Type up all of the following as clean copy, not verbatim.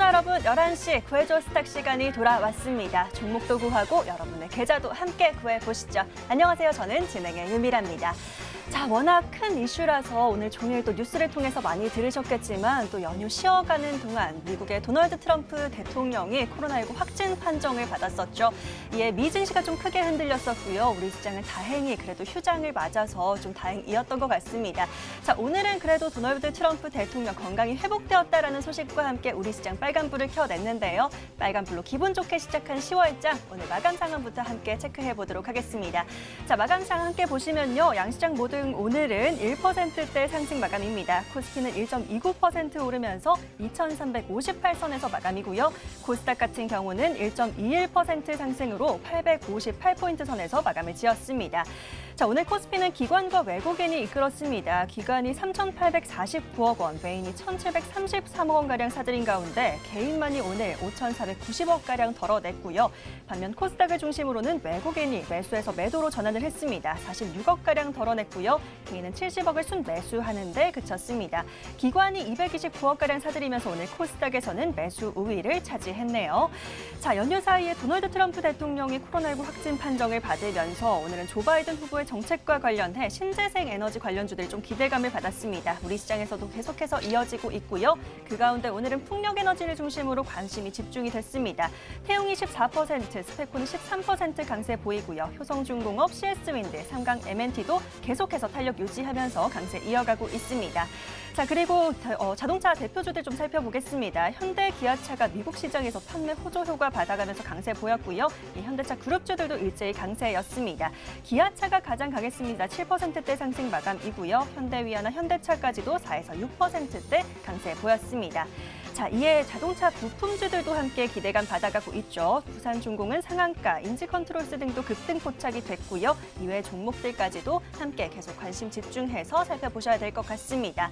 여러분, 11시 구해줘 스탁 시간이 돌아왔습니다. 종목도 구하고 여러분의 계좌도 함께 구해보시죠. 안녕하세요. 저는 진행의 유미라입니다. 자, 워낙 큰 이슈라서 오늘 종일 또 뉴스를 통해서 많이 들으셨겠지만 또 연휴 쉬어가는 동안 미국의 도널드 트럼프 대통령이 코로나19 확진 판정을 받았었죠. 이에 미 증시가 좀 크게 흔들렸었고요. 우리 시장은 다행히 그래도 휴장을 맞아서 좀 다행이었던 것 같습니다. 자, 오늘은 그래도 도널드 트럼프 대통령 건강이 회복되었다라는 소식과 함께 우리 시장 빨간불을 켜냈는데요. 빨간불로 기분 좋게 시작한 10월장 오늘 마감 상황부터 함께 체크해 보도록 하겠습니다. 자, 마감 상황 함께 보시면요. 양시장 모두 오늘은 1%대 상승 마감입니다. 코스피는 1.29% 오르면서 2,358선에서 마감이고요. 코스닥 같은 경우는 1.21% 상승으로 858포인트 선에서 마감을 지었습니다. 자, 오늘 코스피는 기관과 외국인이 이끌었습니다. 기관이 3,849억 원, 외인이 1,733억 원가량 사들인 가운데 개인만이 오늘 5,490억가량 덜어냈고요. 반면 코스닥을 중심으로는 외국인이 매수해서 매도로 전환을 했습니다. 46억가량 덜어냈고요. 개인은 70억을 순매수하는 데 그쳤습니다. 기관이 229억가량 사들이면서 오늘 코스닥에서는 매수 우위를 차지했네요. 자, 연휴 사이에 도널드 트럼프 대통령이 코로나19 확진 판정을 받으면서 오늘은 조 바이든 후보의 정책과 관련해 신재생 에너지 관련주들이 좀 기대감을 받았습니다. 우리 시장에서도 계속해서 이어지고 있고요. 그 가운데 오늘은 풍력에너지를 중심으로 관심이 집중이 됐습니다. 태용이 14%, 스페코는 13% 강세 보이고요. 효성중공업, CS윈드, 삼강 M&T도 계속해서 탄력 유지하면서 강세 이어가고 있습니다. 자, 그리고 자동차 대표주들 좀 살펴보겠습니다. 현대, 기아차가 미국 시장에서 판매 호조 효과 받아가면서 강세 보였고요. 이 현대차 그룹주들도 일제히 강세였습니다. 기아차가 가장 강했습니다. 7%대 상승 마감이고요. 현대위아나 현대차까지도 4에서 6%대 강세 보였습니다. 자, 이에 자동차 부품주들도 함께 기대감 받아가고 있죠. 부산중공은 상한가, 인지컨트롤스 등도 급등 포착이 됐고요. 이외 종목들까지도 함께 계속 관심 집중해서 살펴보셔야 될 것 같습니다.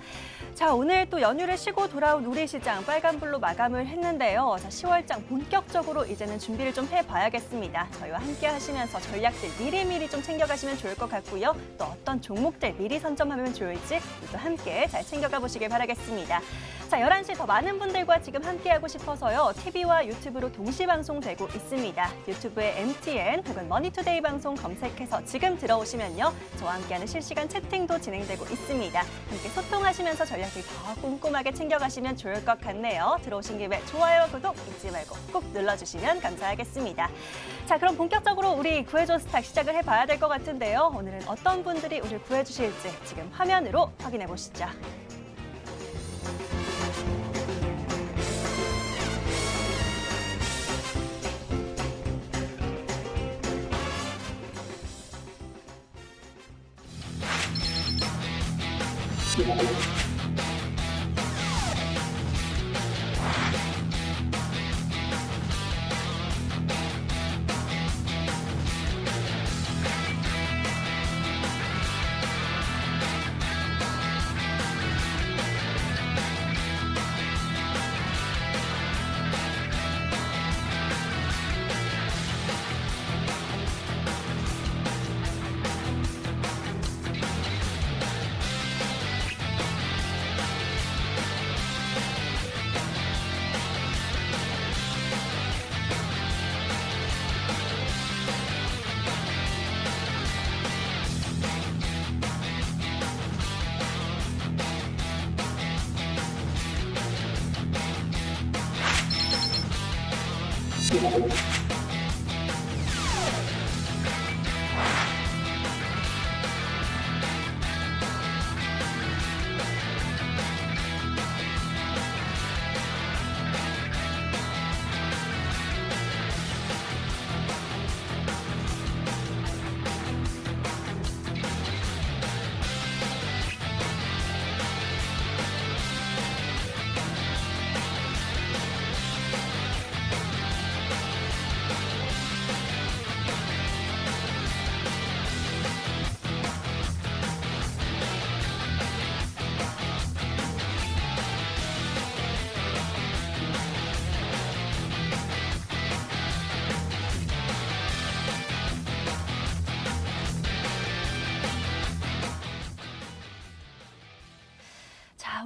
자, 오늘 또 연휴를 쉬고 돌아온 우리 시장 빨간불로 마감을 했는데요. 자, 10월장 본격적으로 이제는 준비를 좀 해봐야겠습니다. 저희와 함께 하시면서 전략들 미리미리 좀 챙겨가시면 좋을 것 같고요. 또 어떤 종목들 미리 선점하면 좋을지 또 함께 잘 챙겨가 보시길 바라겠습니다. 자, 11시 더 많은 분들과 지금 함께하고 싶어서요. TV와 유튜브로 동시 방송되고 있습니다. 유튜브에 MTN 혹은 머니투데이 방송 검색해서 지금 들어오시면요. 저와 함께하는 실시간 채팅도 진행되고 있습니다. 함께 소통하시면서 전략을 더 꼼꼼하게 챙겨가시면 좋을 것 같네요. 들어오신 김에 좋아요와 구독 잊지 말고 꼭 눌러주시면 감사하겠습니다. 자, 그럼 본격적으로 우리 구해줘 스탁 시작을 해봐야 될 것 같은데요. 오늘은 어떤 분들이 우리를 구해주실지 지금 화면으로 확인해 보시죠.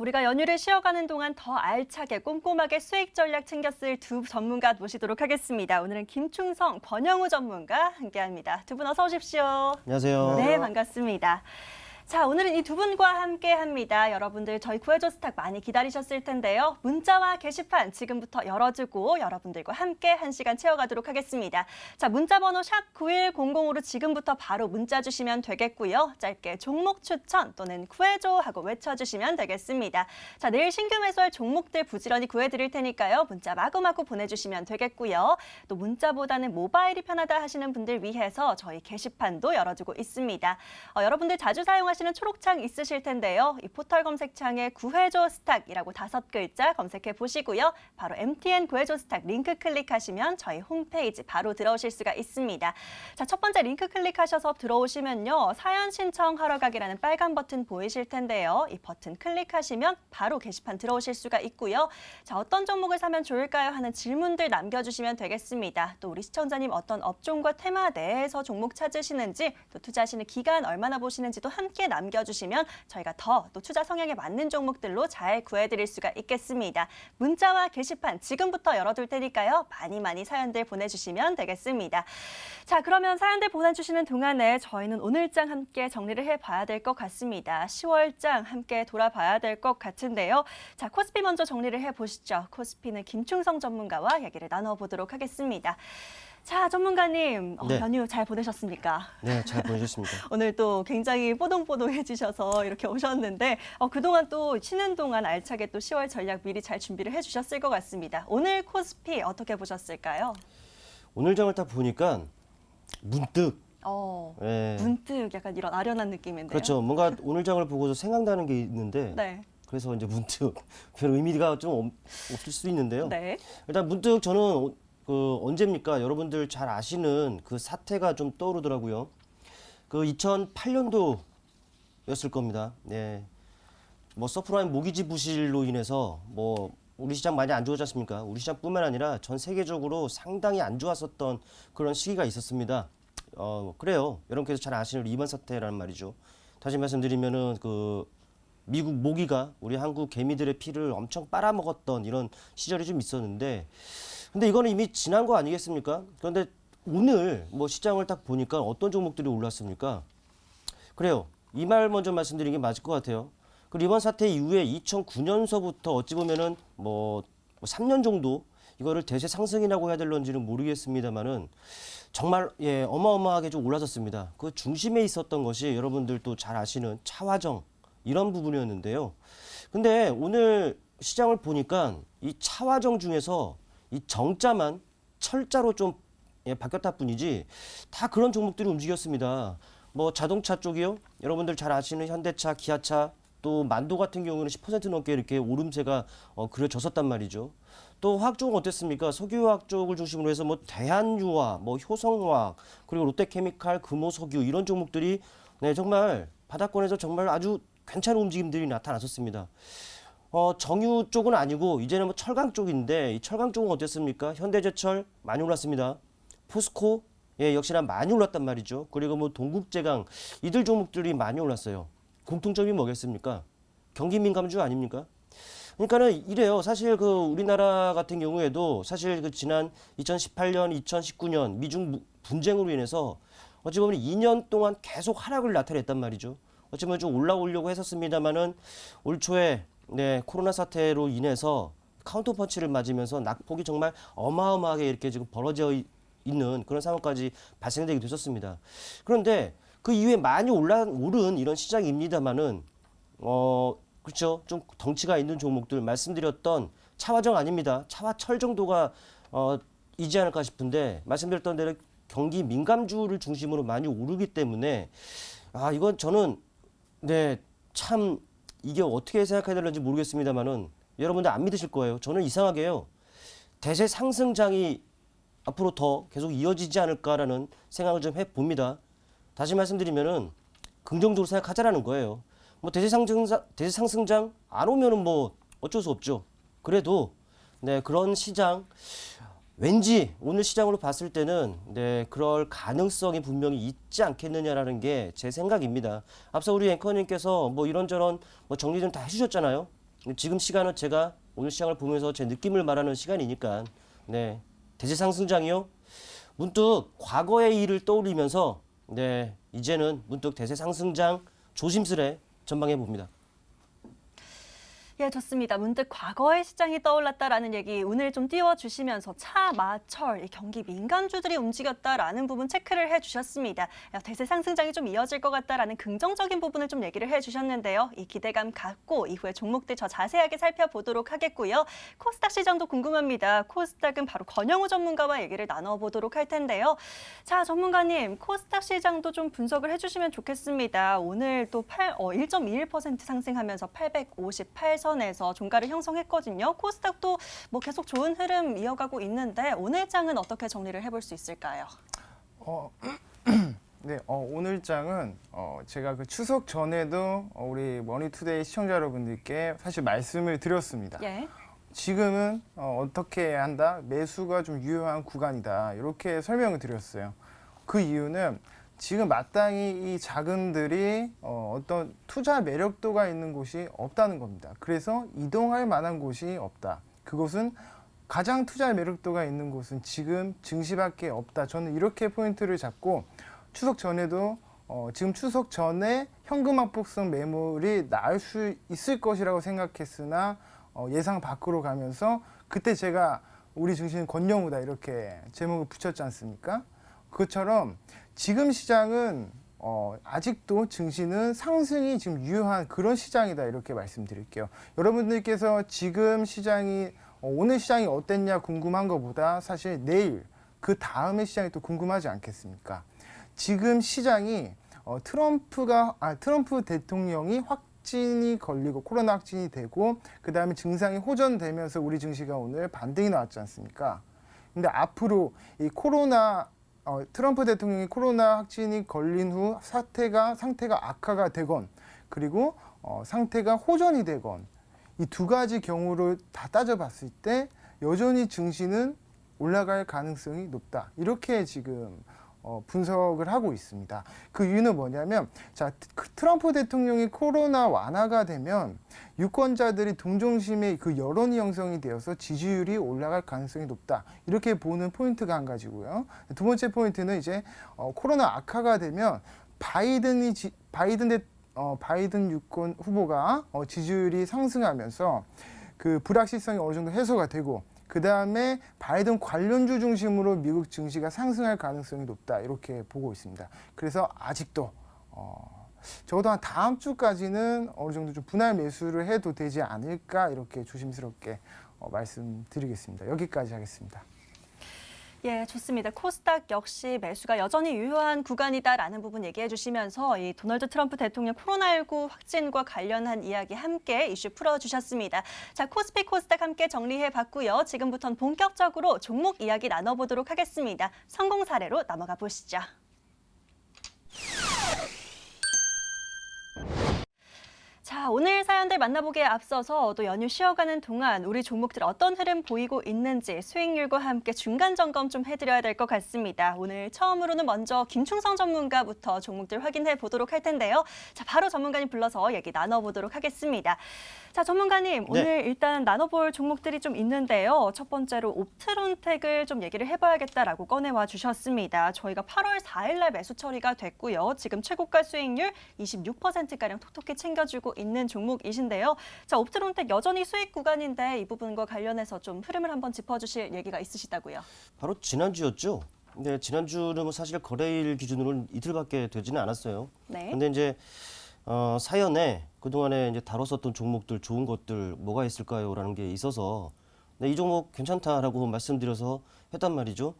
우리가 연휴를 쉬어가는 동안 더 알차게 꼼꼼하게 수익 전략 챙겼을 두 전문가 모시도록 하겠습니다. 오늘은 김충성, 권영우 전문가 함께합니다. 두 분 어서 오십시오. 안녕하세요. 네, 반갑습니다. 자, 오늘은 이 두 분과 함께합니다. 여러분들 저희 구해줘 스탁 많이 기다리셨을 텐데요. 문자와 게시판 지금부터 열어주고 여러분들과 함께 1시간 채워가도록 하겠습니다. 자, 문자번호 샵 9100으로 지금부터 바로 문자 주시면 되겠고요. 짧게 종목 추천 또는 구해줘 하고 외쳐주시면 되겠습니다. 자, 내일 신규 매수할 종목들 부지런히 구해드릴 테니까요. 문자 마구마구 보내주시면 되겠고요. 또 문자보다는 모바일이 편하다 하시는 분들 위해서 저희 게시판도 열어주고 있습니다. 여러분들 자주 사용하시는 초록창 있으실 텐데요. 이 포털 검색창에 구해줘 스탁이라고 5글자 검색해 보시고요. 바로 MTN 구해줘 스탁 링크 클릭하시면 저희 홈페이지 바로 들어오실 수가 있습니다. 자, 첫 번째 링크 클릭하셔서 들어오시면요. 사연 신청하러 가기라는 빨간 버튼 보이실 텐데요. 이 버튼 클릭하시면 바로 게시판 들어오실 수가 있고요. 자, 어떤 종목을 사면 좋을까요? 하는 질문들 남겨주시면 되겠습니다. 또 우리 시청자님 어떤 업종과 테마 내에서 종목 찾으시는지 또 투자하시는 기간 얼마나 보시는지도 함께 남겨주시면 저희가 더 또 투자 성향에 맞는 종목들로 잘 구해드릴 수가 있겠습니다. 문자와 게시판 지금부터 열어둘 테니까요. 많이 사연들 보내주시면 되겠습니다. 자, 그러면 사연들 보내주시는 동안에 저희는 오늘장 함께 정리를 해봐야 될 것 같습니다. 10월장 함께 돌아봐야 될 것 같은데요. 자, 코스피 먼저 정리를 해보시죠. 코스피는 김충성 전문가와 얘기를 나눠보도록 하겠습니다. 자, 전문가님, 네. 연휴 잘 보내셨습니까? 네, 잘 보내셨습니다. 오늘 또 굉장히 뽀동뽀동해지셔서 이렇게 오셨는데 그동안 또 쉬는 동안 알차게 또 10월 전략 미리 잘 준비를 해주셨을 것 같습니다. 오늘 코스피 어떻게 보셨을까요? 오늘 장을 딱 보니까 문득 예, 문득 약간 이런 아련한 느낌인데요. 그렇죠. 뭔가 오늘 장을 보고서 생각나는 게 있는데 네. 그래서 이제 문득 별 의미가 좀 없을 수 있는데요. 네. 일단 문득 저는 언제입니까? 여러분들 잘 아시는 그 사태가 좀 떠오르더라고요. 그 2008년도였을 겁니다. 네. 뭐 서프라임 모기지 부실로 인해서 뭐 우리 시장 많이 안 좋았지 않습니까? 우리 시장뿐만 아니라 전 세계적으로 상당히 안 좋았었던 그런 시기가 있었습니다. 그래요. 여러분께서 잘 아시는 리만 사태라는 말이죠. 다시 말씀드리면은 그 미국 모기가 우리 한국 개미들의 피를 엄청 빨아먹었던 이런 시절이 좀 있었는데 근데 이거는 이미 지난 거 아니겠습니까? 그런데 오늘 뭐 시장을 딱 보니까 어떤 종목들이 올랐습니까? 그래요. 이 말 먼저 말씀드리는 게 맞을 것 같아요. 그 리번 사태 이후에 2009년서부터 어찌 보면은 뭐 3년 정도 이거를 대세 상승이라고 해야 될런지는 모르겠습니다만은 정말 어마어마하게 좀 올라섰습니다. 그 중심에 있었던 것이 여러분들도 잘 아시는 차화정 이런 부분이었는데요. 근데 오늘 시장을 보니까 이 차화정 중에서 이 정자만 철자로 좀 바뀌었다 뿐이지 다 그런 종목들이 움직였습니다. 뭐 자동차 쪽이요. 여러분들 잘 아시는 현대차, 기아차, 또 만도 같은 경우는 10% 넘게 이렇게 오름세가 그려졌었단 말이죠. 또 화학 쪽은 어땠습니까? 석유화학 쪽을 중심으로 해서 뭐 대한유화, 뭐 효성화학, 그리고 롯데케미칼, 금호석유 이런 종목들이 정말 바닥권에서 정말 아주 괜찮은 움직임들이 나타났었습니다. 정유 쪽은 아니고 이제는 뭐 철강 쪽인데 이 철강 쪽은 어땠습니까? 현대제철 많이 올랐습니다. 포스코 역시나 많이 올랐단 말이죠. 그리고 뭐 동국제강 이들 종목들이 많이 올랐어요. 공통점이 뭐겠습니까? 경기 민감주 아닙니까? 그러니까는 이래요. 사실 그 우리나라 같은 경우에도 사실 그 지난 2018년, 2019년 미중 분쟁으로 인해서 어찌 보면 2년 동안 계속 하락을 나타냈단 말이죠. 어찌 보면 좀 올라오려고 했었습니다만은 올 초에 코로나 사태로 인해서 카운터 펀치를 맞으면서 낙폭이 정말 어마어마하게 이렇게 지금 벌어져 있는 그런 상황까지 발생되게 됐었습니다. 그런데 그 이후에 많이 오른 이런 시장입니다만은 그렇죠. 좀 덩치가 있는 종목들 말씀드렸던 차화정 아닙니다. 차화철 정도가 이지 않을까 싶은데 말씀드렸던 대로 경기 민감주를 중심으로 많이 오르기 때문에 이건 저는 참 이게 어떻게 생각해야 되는지 모르겠습니다만은 여러분들 안 믿으실 거예요. 저는 이상하게요. 대세 상승장이 앞으로 더 계속 이어지지 않을까라는 생각을 좀 해봅니다. 다시 말씀드리면은 긍정적으로 생각하자라는 거예요. 뭐 대세 상승장 안 오면은 뭐 어쩔 수 없죠. 그래도 그런 시장 왠지 오늘 시장으로 봤을 때는 그럴 가능성이 분명히 있지 않겠느냐라는 게 제 생각입니다. 앞서 우리 앵커님께서 뭐 이런저런 뭐 정리 좀 다 해주셨잖아요. 지금 시간은 제가 오늘 시장을 보면서 제 느낌을 말하는 시간이니까 네, 대세 상승장이요. 문득 과거의 일을 떠올리면서 네, 이제는 문득 대세 상승장 조심스레 전망해 봅니다. 예, 좋습니다. 문득 과거의 시장이 떠올랐다라는 얘기 오늘 좀 띄워주시면서 차, 마철, 이 경기 민간주들이 움직였다라는 부분 체크를 해주셨습니다. 대세 상승장이 좀 이어질 것 같다라는 긍정적인 부분을 좀 얘기를 해주셨는데요. 이 기대감 갖고 이후에 종목들 더 자세하게 살펴보도록 하겠고요. 코스닥 시장도 궁금합니다. 코스닥은 바로 권영우 전문가와 얘기를 나눠보도록 할 텐데요. 자, 전문가님, 코스닥 시장도 좀 분석을 해주시면 좋겠습니다. 오늘 또 1.21% 상승하면서 858선 에서 종가를 형성했거든요. 코스닥도 뭐 계속 좋은 흐름 이어가고 있는데 오늘 장은 어떻게 정리를 해볼 수 있을까요? 네, 오늘 장은 제가 그 추석 전에도 우리 머니투데이 시청자 여러분들께 사실 말씀을 드렸습니다. 예. 지금은 어떻게 한다? 매수가 좀 유효한 구간이다. 이렇게 설명을 드렸어요. 그 이유는 지금 마땅히 이 자금들이 어떤 투자 매력도가 있는 곳이 없다는 겁니다. 그래서 이동할 만한 곳이 없다. 그곳은 가장 투자 매력도가 있는 곳은 지금 증시밖에 없다. 저는 이렇게 포인트를 잡고 추석 전에도 지금 추석 전에 현금 확보성 매물이 나올 수 있을 것이라고 생각했으나 예상 밖으로 가면서 그때 제가 우리 증시는 권영우다 이렇게 제목을 붙였지 않습니까? 그것처럼 지금 시장은 아직도 증시는 상승이 지금 유효한 그런 시장이다 이렇게 말씀드릴게요. 여러분들께서 지금 시장이 오늘 시장이 어땠냐 궁금한 것보다 사실 내일 그 다음의 시장이 또 궁금하지 않겠습니까? 지금 시장이 트럼프 대통령이 확진이 걸리고 코로나 확진이 되고 그 다음에 증상이 호전되면서 우리 증시가 오늘 반등이 나왔지 않습니까? 근데 앞으로 이 트럼프 대통령이 코로나 확진이 걸린 후 상태가 악화가 되건 그리고 상태가 호전이 되건 이 두 가지 경우를 다 따져봤을 때 여전히 증시는 올라갈 가능성이 높다. 이렇게 지금 분석을 하고 있습니다. 그 이유는 뭐냐면 트럼프 대통령이 코로나 완화가 되면 유권자들이 동정심의 그 여론이 형성이 되어서 지지율이 올라갈 가능성이 높다. 이렇게 보는 포인트가 한 가지고요. 두 번째 포인트는 이제 코로나 악화가 되면 바이든 유권 후보가 지지율이 상승하면서 그 불확실성이 어느 정도 해소가 되고 그 다음에 바이든 관련주 중심으로 미국 증시가 상승할 가능성이 높다 이렇게 보고 있습니다. 그래서 아직도 적어도 한 다음 주까지는 어느 정도 좀 분할 매수를 해도 되지 않을까 이렇게 조심스럽게 말씀드리겠습니다. 여기까지 하겠습니다. 예, 좋습니다. 코스닥 역시 매수가 여전히 유효한 구간이다라는 부분 얘기해 주시면서 이 도널드 트럼프 대통령 코로나19 확진과 관련한 이야기 함께 이슈 풀어주셨습니다. 자, 코스피 코스닥 함께 정리해 봤고요. 지금부터는 본격적으로 종목 이야기 나눠보도록 하겠습니다. 성공 사례로 넘어가 보시죠. 자, 오늘 사연들 만나보기에 앞서서 또 연휴 쉬어가는 동안 우리 종목들 어떤 흐름 보이고 있는지 수익률과 함께 중간 점검 좀 해드려야 될 것 같습니다. 오늘 처음으로는 먼저 김충성 전문가부터 종목들 확인해 보도록 할 텐데요. 자, 바로 전문가님 불러서 얘기 나눠보도록 하겠습니다. 자, 전문가님, 네. 오늘 일단 나눠볼 종목들이 좀 있는데요. 첫 번째로 옵트론텍을 좀 얘기를 해봐야겠다라고 꺼내와 주셨습니다. 저희가 8월 4일 날 매수 처리가 됐고요. 지금 최고가 수익률 26%가량 톡톡히 챙겨주고 있는 종목이신데요. 자, 옵트론텍 여전히 수익 구간인데 이 부분과 관련해서 좀 흐름을 한번 짚어주실 얘기가 있으시다고요. 바로 지난주였죠. 근데 지난주는 뭐 사실 거래일 기준으로는 이틀밖에 되지는 않았어요. 네. 근데 이제 사연에 그동안에 이제 다뤘었던 종목들 좋은 것들 뭐가 있을까요라는 게 있어서 이 종목 괜찮다라고 말씀드려서 했단 말이죠.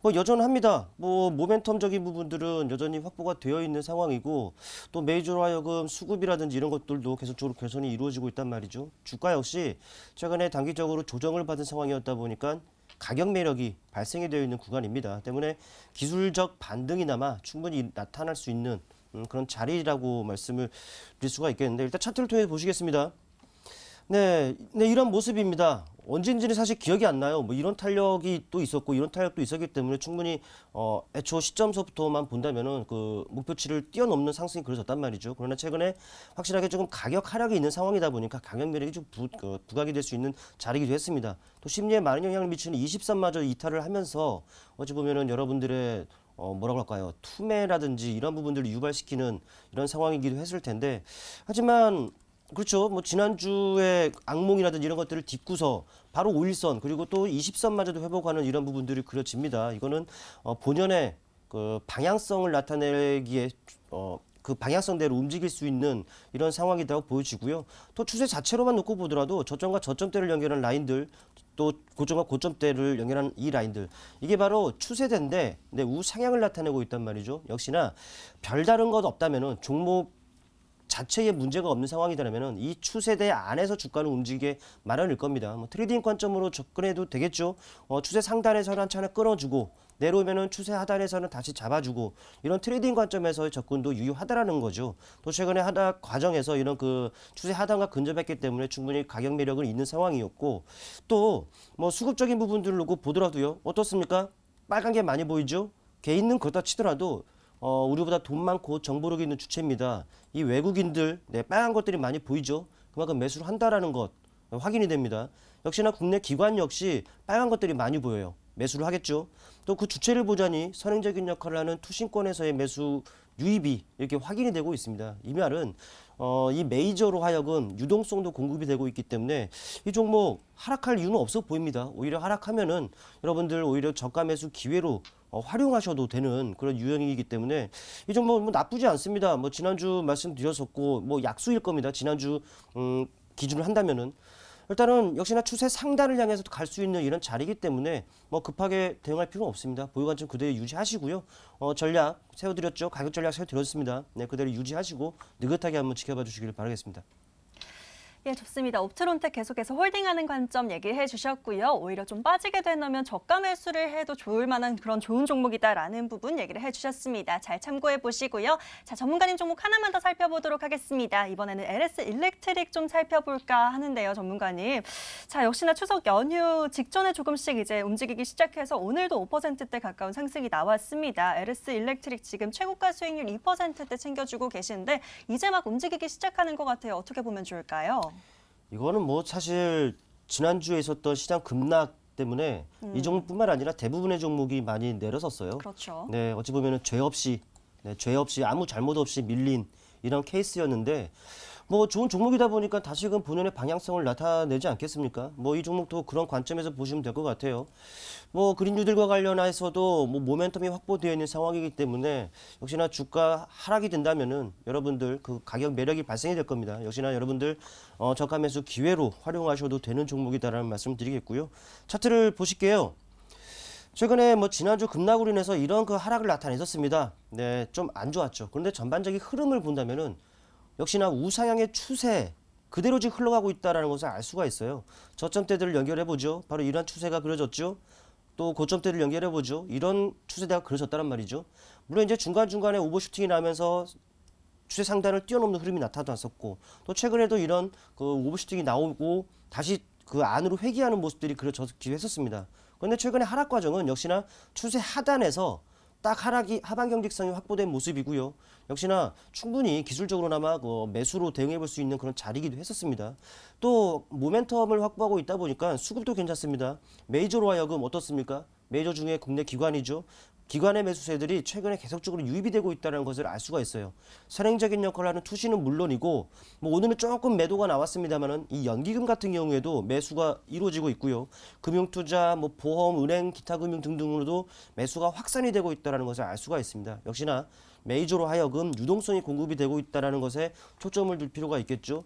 뭐 여전합니다. 뭐 모멘텀적인 부분들은 여전히 확보가 되어 있는 상황이고 또 메이저로 하여금 수급이라든지 이런 것들도 계속적으로 개선이 이루어지고 있단 말이죠. 주가 역시 최근에 단기적으로 조정을 받은 상황이었다 보니까 가격 매력이 발생이 되어 있는 구간입니다. 때문에 기술적 반등이나마 충분히 나타날 수 있는 그런 자리라고 말씀을 드릴 수가 있겠는데 일단 차트를 통해 보시겠습니다. 네, 이런 모습입니다. 언제인지는 사실 기억이 안 나요. 뭐 이런 탄력이 또 있었고 이런 탄력도 있었기 때문에 충분히 애초 시점서부터만 본다면은 그 목표치를 뛰어넘는 상승이 그려졌단 말이죠. 그러나 최근에 확실하게 조금 가격 하락이 있는 상황이다 보니까 가격 매력이 좀 부각이 될 수 있는 자리이기도 했습니다. 또 심리에 많은 영향을 미치는 23마저 이탈을 하면서 어찌 보면은 여러분들의 뭐라고 할까요? 투매라든지 이런 부분들을 유발시키는 이런 상황이기도 했을 텐데 하지만 그렇죠. 뭐 지난주에 악몽이라든지 이런 것들을 딛고서 바로 5일선 그리고 또 20선마저도 회복하는 이런 부분들이 그려집니다. 이거는 본연의 그 방향성을 나타내기에 그 방향성대로 움직일 수 있는 이런 상황이라고 보여지고요. 또 추세 자체로만 놓고 보더라도 저점과 저점대를 연결한 라인들 또 고점과 고점대를 연결한 이 라인들 이게 바로 추세대인데 우상향을 나타내고 있단 말이죠. 역시나 별다른 것 없다면은 종목 자체에 문제가 없는 상황이라면 이 추세대 안에서 주가는 움직이게 마련일 겁니다. 뭐 트레이딩 관점으로 접근해도 되겠죠. 추세 상단에서는 한 차례 끊어주고 내려오면은 추세 하단에서는 다시 잡아주고 이런 트레이딩 관점에서의 접근도 유효하다라는 거죠. 또 최근에 하락 과정에서 이런 그 추세 하단과 근접했기 때문에 충분히 가격 매력은 있는 상황이었고 또 뭐 수급적인 부분들을 놓고 보더라도요. 어떻습니까? 빨간 게 많이 보이죠? 개인은 그렇다 치더라도 우리보다 돈 많고 정보력이 있는 주체입니다. 이 외국인들 빨간 것들이 많이 보이죠. 그만큼 매수를 한다라는 것 확인이 됩니다. 역시나 국내 기관 역시 빨간 것들이 많이 보여요. 매수를 하겠죠. 또 그 주체를 보자니 선행적인 역할을 하는 투신권에서의 매수 유입이 이렇게 확인이 되고 있습니다. 이 말은 이 메이저로 하여금 유동성도 공급이 되고 있기 때문에 이 종목 하락할 이유는 없어 보입니다. 오히려 하락하면은 여러분들 오히려 저가 매수 기회로 활용하셔도 되는 그런 유형이기 때문에 이 종목 뭐 나쁘지 않습니다. 뭐 지난주 말씀드렸었고 뭐 약수일 겁니다. 지난주 기준을 한다면은 일단은 역시나 추세 상단을 향해서 갈 수 있는 이런 자리이기 때문에 뭐 급하게 대응할 필요는 없습니다. 보유 관점 그대로 유지하시고요. 전략 세워드렸죠. 가격 전략 세워드렸습니다. 네, 그대로 유지하시고 느긋하게 한번 지켜봐 주시길 바라겠습니다. 예, 좋습니다. 옵트론텍 계속해서 홀딩하는 관점 얘기해 주셨고요. 오히려 좀 빠지게 되면 저가 매수를 해도 좋을 만한 그런 좋은 종목이다라는 부분 얘기를 해 주셨습니다. 잘 참고해 보시고요. 자, 전문가님 종목 하나만 더 살펴보도록 하겠습니다. 이번에는 LS 일렉트릭 좀 살펴볼까 하는데요, 전문가님. 자, 역시나 추석 연휴 직전에 조금씩 이제 움직이기 시작해서 오늘도 5%대 가까운 상승이 나왔습니다. LS 일렉트릭 지금 최고가 수익률 2%대 챙겨주고 계시는데 이제 막 움직이기 시작하는 것 같아요. 어떻게 보면 좋을까요? 이거는 뭐 사실 지난주에 있었던 시장 급락 때문에 이 종목뿐만 아니라 대부분의 종목이 많이 내려섰어요. 그렇죠. 네, 어찌 보면은 죄 없이 아무 잘못 없이 밀린 이런 케이스였는데 뭐 좋은 종목이다 보니까 다시금 본연의 방향성을 나타내지 않겠습니까? 뭐 이 종목도 그런 관점에서 보시면 될 것 같아요. 뭐 그린뉴딜과 관련해서도 뭐 모멘텀이 확보되어 있는 상황이기 때문에 역시나 주가 하락이 된다면은 여러분들 그 가격 매력이 발생이 될 겁니다. 역시나 여러분들 저가 매수 기회로 활용하셔도 되는 종목이다라는 말씀을 드리겠고요. 차트를 보실게요. 최근에 뭐 지난주 급락으로 인해서 이런 그 하락을 나타냈었습니다. 네, 좀 안 좋았죠. 그런데 전반적인 흐름을 본다면은 역시나 우상향의 추세 그대로 지금 흘러가고 있다는 것을 알 수가 있어요. 저점대들을 연결해보죠. 바로 이런 추세가 그려졌죠. 또 고점대를 연결해보죠. 이런 추세대가 그려졌다는 말이죠. 물론 이제 중간중간에 오버슈팅이 나면서 추세 상단을 뛰어넘는 흐름이 나타났었고 또 최근에도 이런 그 오버슈팅이 나오고 다시 그 안으로 회귀하는 모습들이 그려지기도 했었습니다. 그런데 최근에 하락 과정은 역시나 추세 하단에서 딱 하방 경직성이 확보된 모습이고요. 역시나 충분히 기술적으로나마 매수로 대응해 볼 수 있는 그런 자리이기도 했었습니다. 또 모멘텀을 확보하고 있다 보니까 수급도 괜찮습니다. 메이저로 하여금 어떻습니까? 메이저 중에 국내 기관이죠. 기관의 매수세들이 최근에 계속적으로 유입이 되고 있다는 것을 알 수가 있어요. 선행적인 역할을 하는 투시는 물론이고 뭐 오늘은 조금 매도가 나왔습니다만은 이 연기금 같은 경우에도 매수가 이루어지고 있고요. 금융투자, 뭐 보험, 은행, 기타 금융 등등으로도 매수가 확산이 되고 있다는 것을 알 수가 있습니다. 역시나 메이저로 하여금 유동성이 공급이 되고 있다는 것에 초점을 둘 필요가 있겠죠.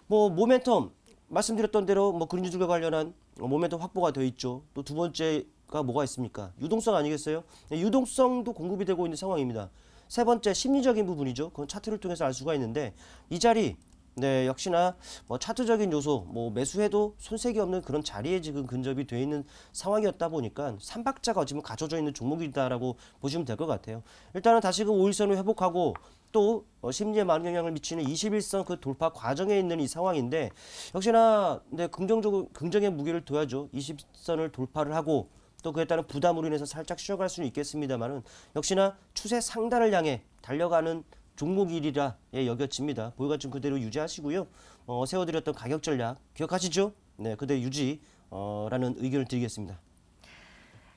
뭐 모멘텀 말씀드렸던 대로 뭐 그린뉴딜과 관련한 모멘텀 확보가 되어 있죠. 또 두 번째가 뭐가 있습니까? 유동성 아니겠어요? 네, 유동성도 공급이 되고 있는 상황입니다. 세 번째 심리적인 부분이죠. 그건 차트를 통해서 알 수가 있는데 이 자리 네, 역시나 뭐 차트적인 요소, 뭐 매수해도 손색이 없는 그런 자리에 지금 근접이 돼 있는 상황이었다 보니까 삼박자가 지금 갖춰져 있는 종목이다라고 보시면 될 것 같아요. 일단은 다시금 5일선을 회복하고 또 심리에 많은 영향을 미치는 21선 그 돌파 과정에 있는 이 상황인데 역시나 네, 긍정의 무게를 둬야죠. 20선을 돌파를 하고 또 그에 따른 부담으로 인해서 살짝 쉬어갈 수는 있겠습니다만은 역시나 추세 상단을 향해 달려가는 종목일이라 여겨집니다. 보유가점 그대로 유지하시고요. 세워드렸던 가격 전략 기억하시죠? 네, 그대로 유지라는 의견을 드리겠습니다.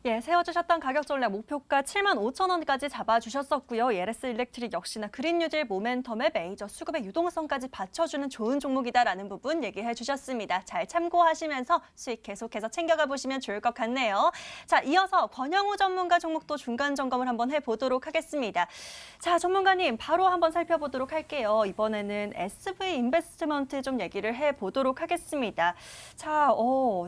예, 세워주셨던 가격 전략 목표가 75,000원까지 잡아주셨었고요. ELS 일렉트릭 역시나 그린 뉴딜 모멘텀의 메이저 수급의 유동성까지 받쳐주는 좋은 종목이다라는 부분 얘기해 주셨습니다. 잘 참고하시면서 수익 계속해서 챙겨가 보시면 좋을 것 같네요. 자, 이어서 권영우 전문가 종목도 중간 점검을 한번 해보도록 하겠습니다. 자, 전문가님 바로 한번 살펴보도록 할게요. 이번에는 SV 인베스트먼트 좀 얘기를 해보도록 하겠습니다. 자,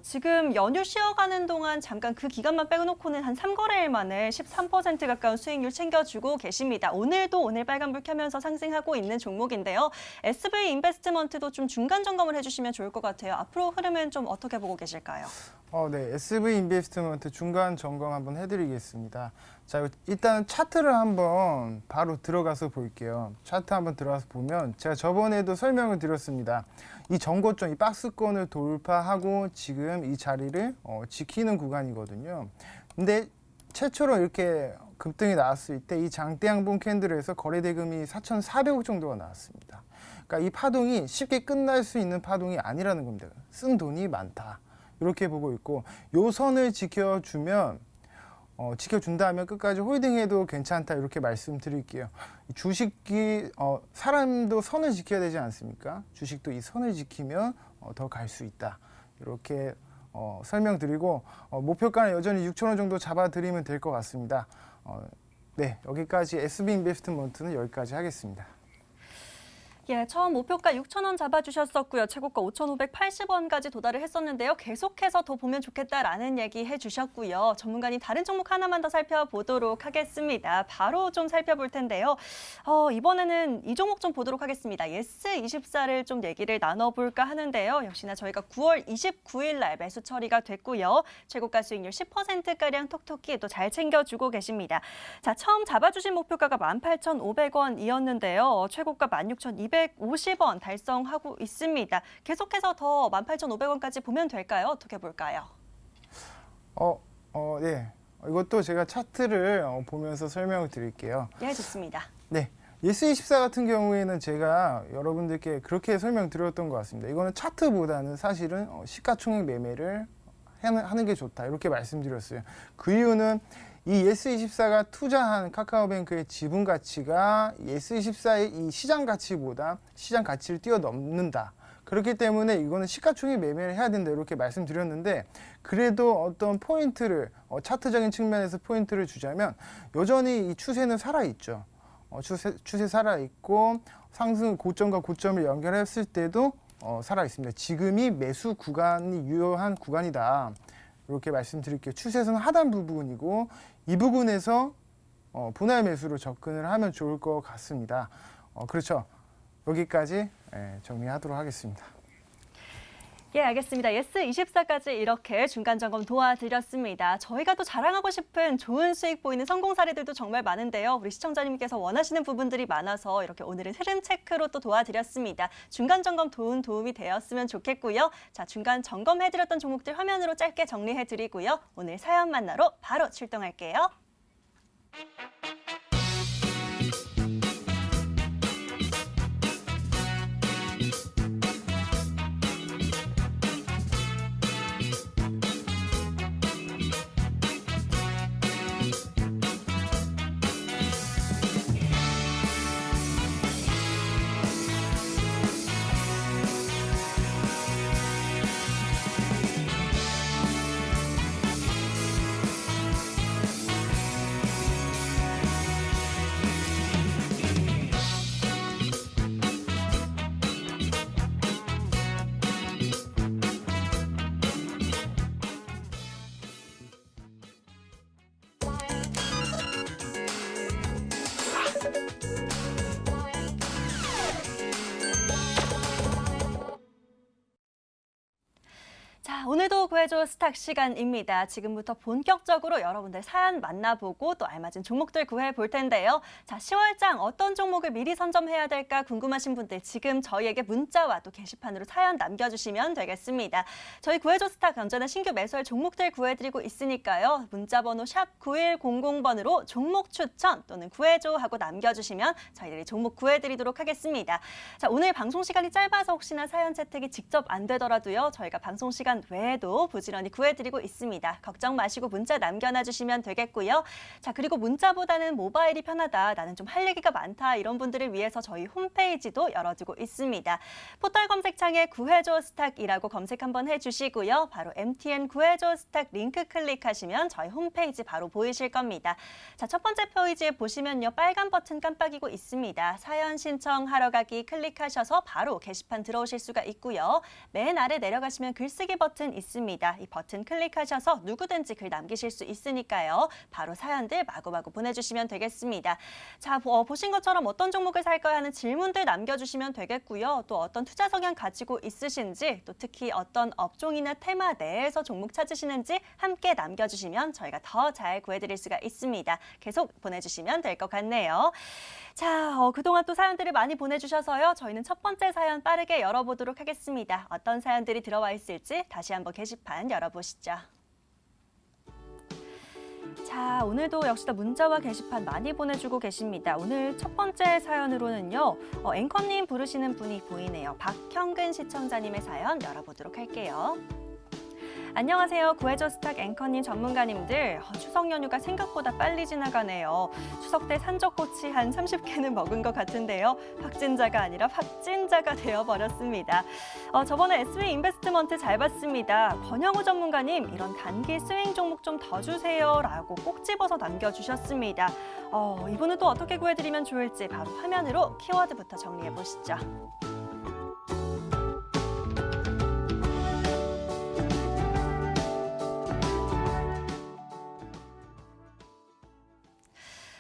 지금 연휴 쉬어가는 동안 잠깐 그 기간만 빼고 놓고는 한 3거래일 만에 13% 가까운 수익률 챙겨주고 계십니다. 오늘도 오늘 빨간불 켜면서 상승하고 있는 종목인데요. SV 인베스트먼트도 좀 중간 점검을 해주시면 좋을 것 같아요. 앞으로 흐름은 좀 어떻게 보고 계실까요? 네, SV 인베스트먼트 중간 점검 한번 해드리겠습니다. 자, 일단 차트를 한번 바로 들어가서 볼게요. 차트 한번 들어가서 보면 제가 저번에도 설명을 드렸습니다. 이 전고점, 이 박스권을 돌파하고 지금 이 자리를 지키는 구간이거든요. 근데 최초로 이렇게 급등이 나왔을 때 이 장대양봉 캔들에서 거래대금이 4,400억 정도가 나왔습니다. 그러니까 이 파동이 쉽게 끝날 수 있는 파동이 아니라는 겁니다. 쓴 돈이 많다. 이렇게 보고 있고 요 선을 지켜주면 지켜준다면 끝까지 홀딩해도 괜찮다 이렇게 말씀드릴게요. 주식이 사람도 선을 지켜야 되지 않습니까? 주식도 이 선을 지키면 더 갈 수 있다. 이렇게 설명드리고 목표가는 여전히 6,000원 정도 잡아드리면 될 것 같습니다. 네, 여기까지 SV 인베스트먼트는 여기까지 하겠습니다. 예, 처음 목표가 6,000원 잡아주셨었고요. 최고가 5,580원까지 도달을 했었는데요. 계속해서 더 보면 좋겠다라는 얘기 해주셨고요. 전문가님 다른 종목 하나만 더 살펴보도록 하겠습니다. 바로 좀 살펴볼 텐데요. 이번에는 이 종목 좀 보도록 하겠습니다. 예스24를 좀 얘기를 나눠볼까 하는데요. 역시나 저희가 9월 29일 날 매수 처리가 됐고요. 최고가 수익률 10%가량 톡톡히 또 잘 챙겨주고 계십니다. 자, 처음 잡아주신 목표가가 18,500원이었는데요. 최고가 16,250원 달성하고 있습니다. 계속해서 더 18,500원까지 보면 될까요? 어떻게 볼까요? 네. 이것도 제가 차트를 보면서 설명을 드릴게요. 예, 좋습니다. 네. 예스24 같은 경우에는 제가 여러분들께 그렇게 설명드렸던 것 같습니다. 이거는 차트보다는 사실은 시가총액 매매를 하는 게 좋다. 이렇게 말씀드렸어요. 그 이유는 이 예스24가 투자한 카카오뱅크의 지분 가치가 예스24의 이 시장 가치보다 시장 가치를 뛰어넘는다. 그렇기 때문에 이거는 시가총액 매매를 해야 된다. 이렇게 말씀드렸는데 그래도 어떤 포인트를 차트적인 측면에서 포인트를 주자면 여전히 이 추세는 살아있죠. 추세 살아있고 상승 고점과 고점을 연결했을 때도 살아있습니다. 지금이 매수 구간이 유효한 구간이다. 이렇게 말씀드릴게요. 추세선 하단 부분이고 이 부분에서 분할 매수로 접근을 하면 좋을 것 같습니다. 그렇죠. 여기까지 정리하도록 하겠습니다. 예, 알겠습니다. 예스24까지 이렇게 중간 점검 도와드렸습니다. 저희가 또 자랑하고 싶은 좋은 수익 보이는 성공 사례들도 정말 많은데요. 우리 시청자님께서 원하시는 부분들이 많아서 이렇게 오늘은 흐름 체크로 또 도와드렸습니다. 중간 점검 도움이 되었으면 좋겠고요. 자, 중간 점검해드렸던 종목들 화면으로 짧게 정리해드리고요. 오늘 사연 만나러 바로 출동할게요. 오늘도 구해줘 스탁 시간입니다. 지금부터 본격적으로 여러분들 사연 만나보고 또 알맞은 종목들 구해볼 텐데요. 자, 10월장 어떤 종목을 미리 선점해야 될까 궁금하신 분들 지금 저희에게 문자와 또 게시판으로 사연 남겨주시면 되겠습니다. 저희 구해줘 스탁 언제나 신규 매수할 종목들 구해드리고 있으니까요. 문자번호 샵 9100번으로 종목 추천 또는 구해줘 하고 남겨주시면 저희들이 종목 구해드리도록 하겠습니다. 자, 오늘 방송 시간이 짧아서 혹시나 사연 채택이 직접 안 되더라도요. 저희가 방송 시간 외에도 부지런히 구해드리고 있습니다. 걱정 마시고 문자 남겨놔주시면 되겠고요. 자, 그리고 문자보다는 모바일이 편하다, 나는 좀 할 얘기가 많다 이런 분들을 위해서 저희 홈페이지도 열어두고 있습니다. 포털 검색창에 구해줘 스탁이라고 검색 한번 해주시고요. 바로 MTN 구해줘 스탁 링크 클릭하시면 저희 홈페이지 바로 보이실 겁니다. 자, 첫 번째 페이지에 보시면요. 빨간 버튼 깜빡이고 있습니다. 사연 신청하러 가기 클릭하셔서 바로 게시판 들어오실 수가 있고요. 맨 아래 내려가시면 글쓰기 버튼 있습니다. 이 버튼 클릭하셔서 누구든지 글 남기실 수 있으니까요. 바로 사연들 마구마구 보내주시면 되겠습니다. 자, 보신 것처럼 어떤 종목을 살까요 하는 질문들 남겨주시면 되겠고요. 또 어떤 투자 성향 가지고 있으신지, 또 특히 어떤 업종이나 테마 내에서 종목 찾으시는지 함께 남겨주시면 저희가 더 잘 구해드릴 수가 있습니다. 계속 보내주시면 될 것 같네요. 자, 그동안 또 사연들을 많이 보내주셔서요. 저희는 첫 번째 사연 빠르게 열어보도록 하겠습니다. 어떤 사연들이 들어와 있을지 다시 한번 게시판 열어보시죠. 자, 오늘도 역시나 문자와 게시판 많이 보내주고 계십니다. 오늘 첫 번째 사연으로는요. 앵커님 부르시는 분이 보이네요. 박형근 시청자님의 사연 열어보도록 할게요. 안녕하세요. 구해줘 스탁 앵커님 전문가님들. 추석 연휴가 생각보다 빨리 지나가네요. 추석 때 산적꼬치 한 30개는 먹은 것 같은데요. 확진자가 아니라 확진자가 되어버렸습니다. 저번에 SV 인베스트먼트 잘 봤습니다. 권영우 전문가님 이런 단기 스윙 종목 좀 더 주세요 라고 꼭 집어서 남겨주셨습니다. 이분은 또 어떻게 구해드리면 좋을지 바로 화면으로 키워드부터 정리해보시죠.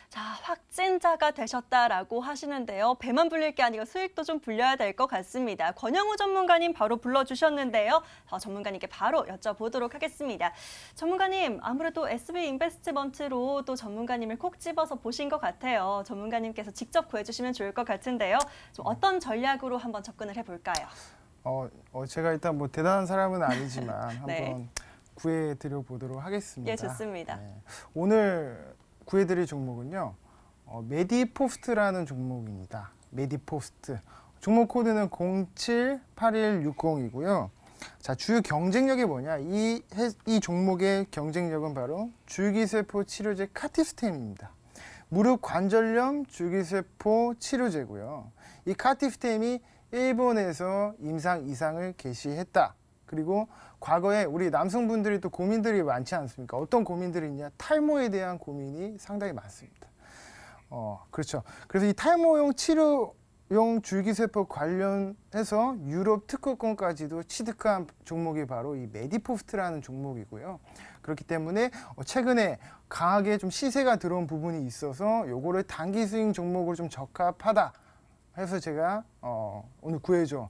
자, 확진자가 되셨다라고 하시는데요. 배만 불릴 게 아니라 수익도 좀 불려야 될 것 같습니다. 권영우 전문가님 바로 불러주셨는데요. 전문가님께 바로 여쭤보도록 하겠습니다. 전문가님, 아무래도 SV 인베스트먼트로 또 전문가님을 콕 집어서 보신 것 같아요. 전문가님께서 직접 구해주시면 좋을 것 같은데요. 좀 어떤 전략으로 한번 접근을 해볼까요? 제가 일단 뭐 대단한 사람은 아니지만 네. 한번 구해드려 보도록 하겠습니다. 예, 좋습니다. 네. 오늘 구해드릴 종목은요. 메디포스트라는 종목입니다. 메디포스트. 종목 코드는 078160이고요. 자, 주요 경쟁력이 뭐냐? 이 종목의 경쟁력은 바로 줄기세포 치료제 카티스템입니다. 무릎 관절염 줄기세포 치료제고요. 이 카티스템이 일본에서 임상 이상을 개시했다. 그리고 과거에 우리 남성분들이 또 고민들이 많지 않습니까? 어떤 고민들이 있냐? 탈모에 대한 고민이 상당히 많습니다. 그렇죠. 그래서 이 탈모용 치료용 줄기세포 관련해서 유럽 특허권까지도 취득한 종목이 바로 이 메디포스트라는 종목이고요. 그렇기 때문에 최근에 강하게 좀 시세가 들어온 부분이 있어서 요거를 단기 스윙 종목으로 좀 적합하다 해서 제가 오늘 구해줘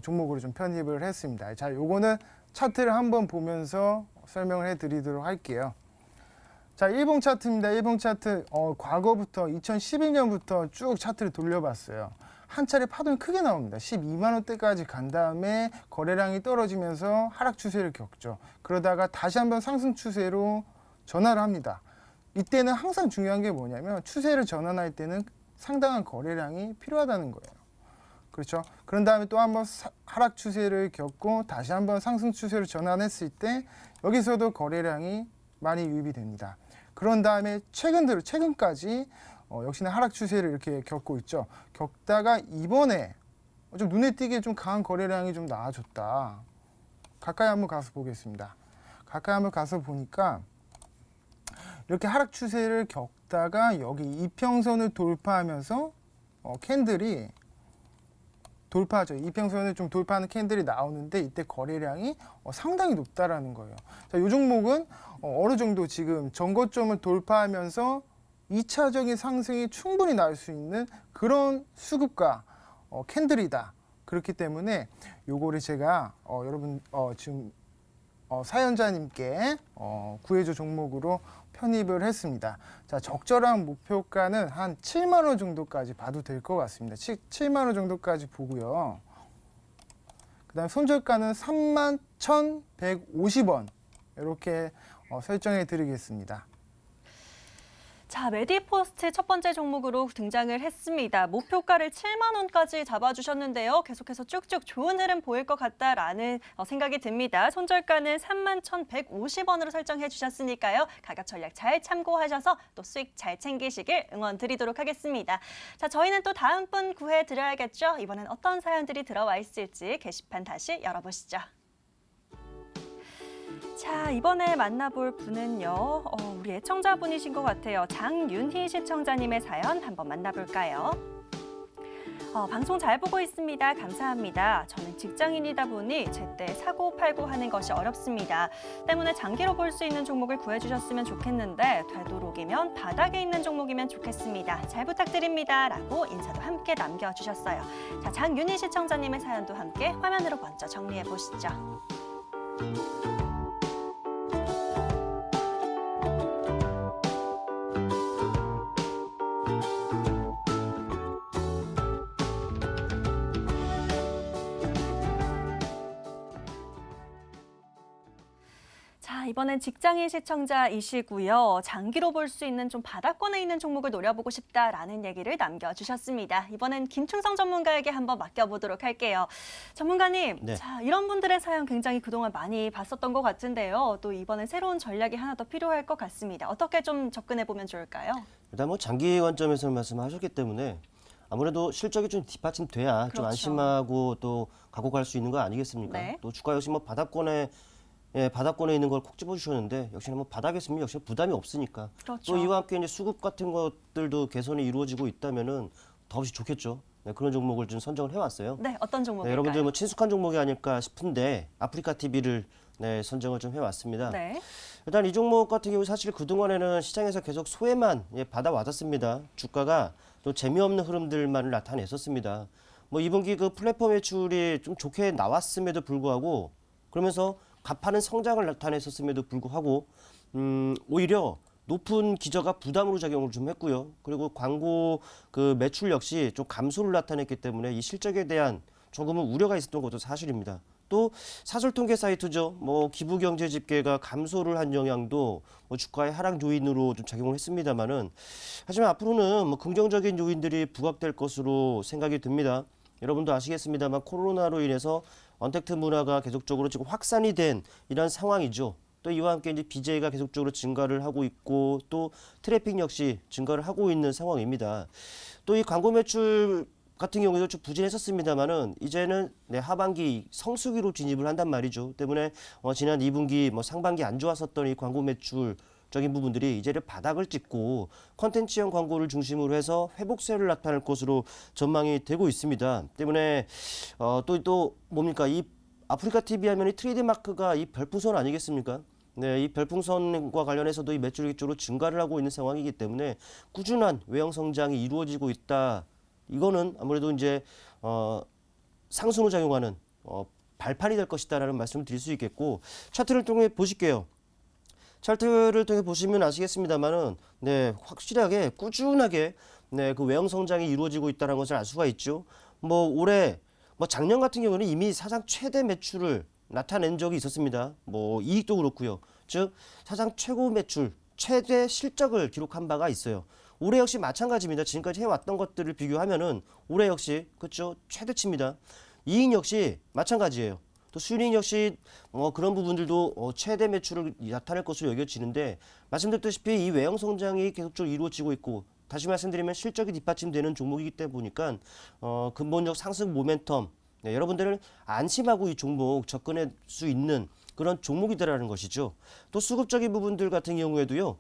종목으로 좀 편입을 했습니다. 자, 요거는 차트를 한번 보면서 설명을 해드리도록 할게요. 자, 일봉 차트입니다. 일봉 차트 과거부터 2012년부터 쭉 차트를 돌려봤어요. 한 차례 파동이 크게 나옵니다. 12만 원대까지 간 다음에 거래량이 떨어지면서 하락 추세를 겪죠. 그러다가 다시 한번 상승 추세로 전환을 합니다. 이때는 항상 중요한 게 뭐냐면 추세를 전환할 때는 상당한 거래량이 필요하다는 거예요. 그렇죠. 그런 다음에 또 한번 하락 추세를 겪고 다시 한번 상승 추세로 전환했을 때 여기서도 거래량이 많이 유입이 됩니다. 그런 다음에 최근까지 역시나 하락 추세를 이렇게 겪고 있죠. 겪다가 이번에 좀 눈에 띄게 좀 강한 거래량이 좀 나아졌다. 가까이 한번 가서 보겠습니다. 가까이 한번 가서 보니까 이렇게 하락 추세를 겪다가 여기 이평선을 돌파하면서 캔들이 돌파하죠. 이평선을 좀 돌파하는 캔들이 나오는데 이때 거래량이 상당히 높다라는 거예요. 자, 이 종목은 어느 정도 지금 전고점을 돌파하면서 2차적인 상승이 충분히 나올 수 있는 그런 수급과 캔들이다. 그렇기 때문에 요거를 제가 여러분 지금 사연자님께 구해줘 종목으로 편입을 했습니다. 자, 적절한 목표가는 한 7만 원 정도까지 봐도 될 것 같습니다. 7만 원 정도까지 보고요. 그다음 손절가는 31,150원 이렇게 설정해 드리겠습니다. 자, 메디포스트 첫 번째 종목으로 등장을 했습니다. 목표가를 7만 원까지 잡아주셨는데요. 계속해서 쭉쭉 좋은 흐름 보일 것 같다라는 생각이 듭니다. 손절가는 31,150원으로 설정해 주셨으니까요. 가격 전략 잘 참고하셔서 또 수익 잘 챙기시길 응원 드리도록 하겠습니다. 자, 저희는 또 다음 분 구해 드려야겠죠. 이번엔 어떤 사연들이 들어와 있을지 게시판 다시 열어보시죠. 자, 이번에 만나볼 분은요. 우리 애청자분이신 것 같아요. 장윤희 시청자님의 사연 한번 만나볼까요? 방송 잘 보고 있습니다. 감사합니다. 저는 직장인이다 보니 제때 사고 팔고 하는 것이 어렵습니다. 때문에 장기로 볼 수 있는 종목을 구해주셨으면 좋겠는데 되도록이면 바닥에 있는 종목이면 좋겠습니다. 잘 부탁드립니다. 라고 인사도 함께 남겨주셨어요. 자, 장윤희 시청자님의 사연도 함께 화면으로 먼저 정리해 보시죠. 자, 이번엔 직장인 시청자이시고요. 장기로 볼 수 있는 좀 바닥권에 있는 종목을 노려보고 싶다라는 얘기를 남겨주셨습니다. 이번엔 김충성 전문가에게 한번 맡겨보도록 할게요. 전문가님, 네. 자, 이런 분들의 사연 굉장히 그동안 많이 봤었던 것 같은데요. 또 이번엔 새로운 전략이 하나 더 필요할 것 같습니다. 어떻게 좀 접근해보면 좋을까요? 일단 뭐 장기 관점에서 말씀하셨기 때문에 아무래도 실적이 좀 뒷받침돼야 좀 그렇죠. 안심하고 또 갖고 갈 수 있는 거 아니겠습니까? 네. 또 주가 역시 뭐 바닥권에 있는 걸 콕 집어주셨는데 역시나 뭐 바닥에 있으면 역시 부담이 없으니까 그렇죠. 또 이와 함께 이제 수급 같은 것들도 개선이 이루어지고 있다면은 더없이 좋겠죠. 네, 그런 종목을 좀 선정을 해왔어요. 네, 어떤 네, 종목일까요? 여러분들 뭐 친숙한 종목이 아닐까 싶은데 아프리카 TV를 선정을 좀 해왔습니다. 네. 일단 이 종목 같은 경우 사실 그동안에는 시장에서 계속 소외만 받아왔었습니다. 주가가 또 재미없는 흐름들만을 나타냈었습니다. 뭐 2분기 그 플랫폼 매출이 좀 좋게 나왔음에도 불구하고 그러면서 가파른 성장을 나타냈었음에도 불구하고 오히려 높은 기저가 부담으로 작용을 좀 했고요. 그리고 광고 그 매출 역시 좀 감소를 나타냈기 때문에 이 실적에 대한 조금은 우려가 있었던 것도 사실입니다. 또 사설 통계 사이트죠. 뭐 기부 경제 집계가 감소를 한 영향도 뭐 주가의 하락 요인으로 좀 작용을 했습니다만은 하지만 앞으로는 뭐 긍정적인 요인들이 부각될 것으로 생각이 듭니다. 여러분도 아시겠습니다만 코로나로 인해서 언택트 문화가 계속적으로 지금 확산이 된 이런 상황이죠. 또 이와 함께 이제 BJ가 계속적으로 증가를 하고 있고 또 트래픽 역시 증가를 하고 있는 상황입니다. 또 이 광고 매출 같은 경우에도 좀 부진했었습니다만은 이제는 하반기 성수기로 진입을 한단 말이죠. 때문에 지난 2분기 뭐 상반기 안 좋았었던 이 광고 매출적인 부분들이 이제는 바닥을 찍고 컨텐츠형 광고를 중심으로 해서 회복세를 나타낼 것으로 전망이 되고 있습니다. 때문에 또 뭡니까 이 아프리카 TV 하면 이 트레이드마크가 이 별풍선 아니겠습니까? 네, 이 별풍선과 관련해서도 이 매출이 쪽으로 증가를 하고 있는 상황이기 때문에 꾸준한 외형 성장이 이루어지고 있다. 이거는 아무래도 이제 상승으로 작용하는 발판이 될 것이다라는 말씀을 드릴 수 있겠고 차트를 통해 보실게요. 차트를 통해 보시면 아시겠습니다만은 확실하게 꾸준하게 그 외형 성장이 이루어지고 있다는 것을 알 수가 있죠. 뭐 올해 작년 같은 경우는 이미 사상 최대 매출을 나타낸 적이 있었습니다. 뭐 이익도 그렇고요. 즉 사상 최고 매출, 최대 실적을 기록한 바가 있어요. 올해 역시 마찬가지입니다. 지금까지 해왔던 것들을 비교하면은 올해 역시 그렇죠 최대치입니다. 이익 역시 마찬가지예요. 또 수익 역시 그런 부분들도 최대 매출을 나타낼 것으로 여겨지는데 말씀드렸다시피 이 외형 성장이 계속적으로 이루어지고 있고 다시 말씀드리면 실적이 뒷받침되는 종목이기 때문에 보니까 근본적 상승 모멘텀 여러분들은 안심하고 이 종목 접근할 수 있는 그런 종목이다라는 것이죠. 또 수급적인 부분들 같은 경우에도요.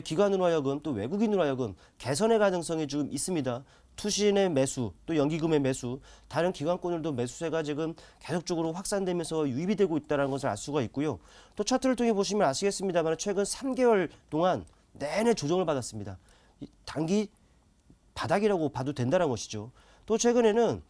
기관으로 하여금 또 외국인으로 하여금 개선의 가능성이 좀 있습니다. 투신의 매수, 또 연기금의 매수, 다른 기관권들도 매수세가 지금 계속적으로 확산되면서 유입이 되고 있다는 것을 알 수가 있고요. 또 차트를 통해 보시면 아시겠습니다만 최근 3개월 동안 내내 조정을 받았습니다. 단기 바닥이라고 봐도 된다는 것이죠. 또 최근에는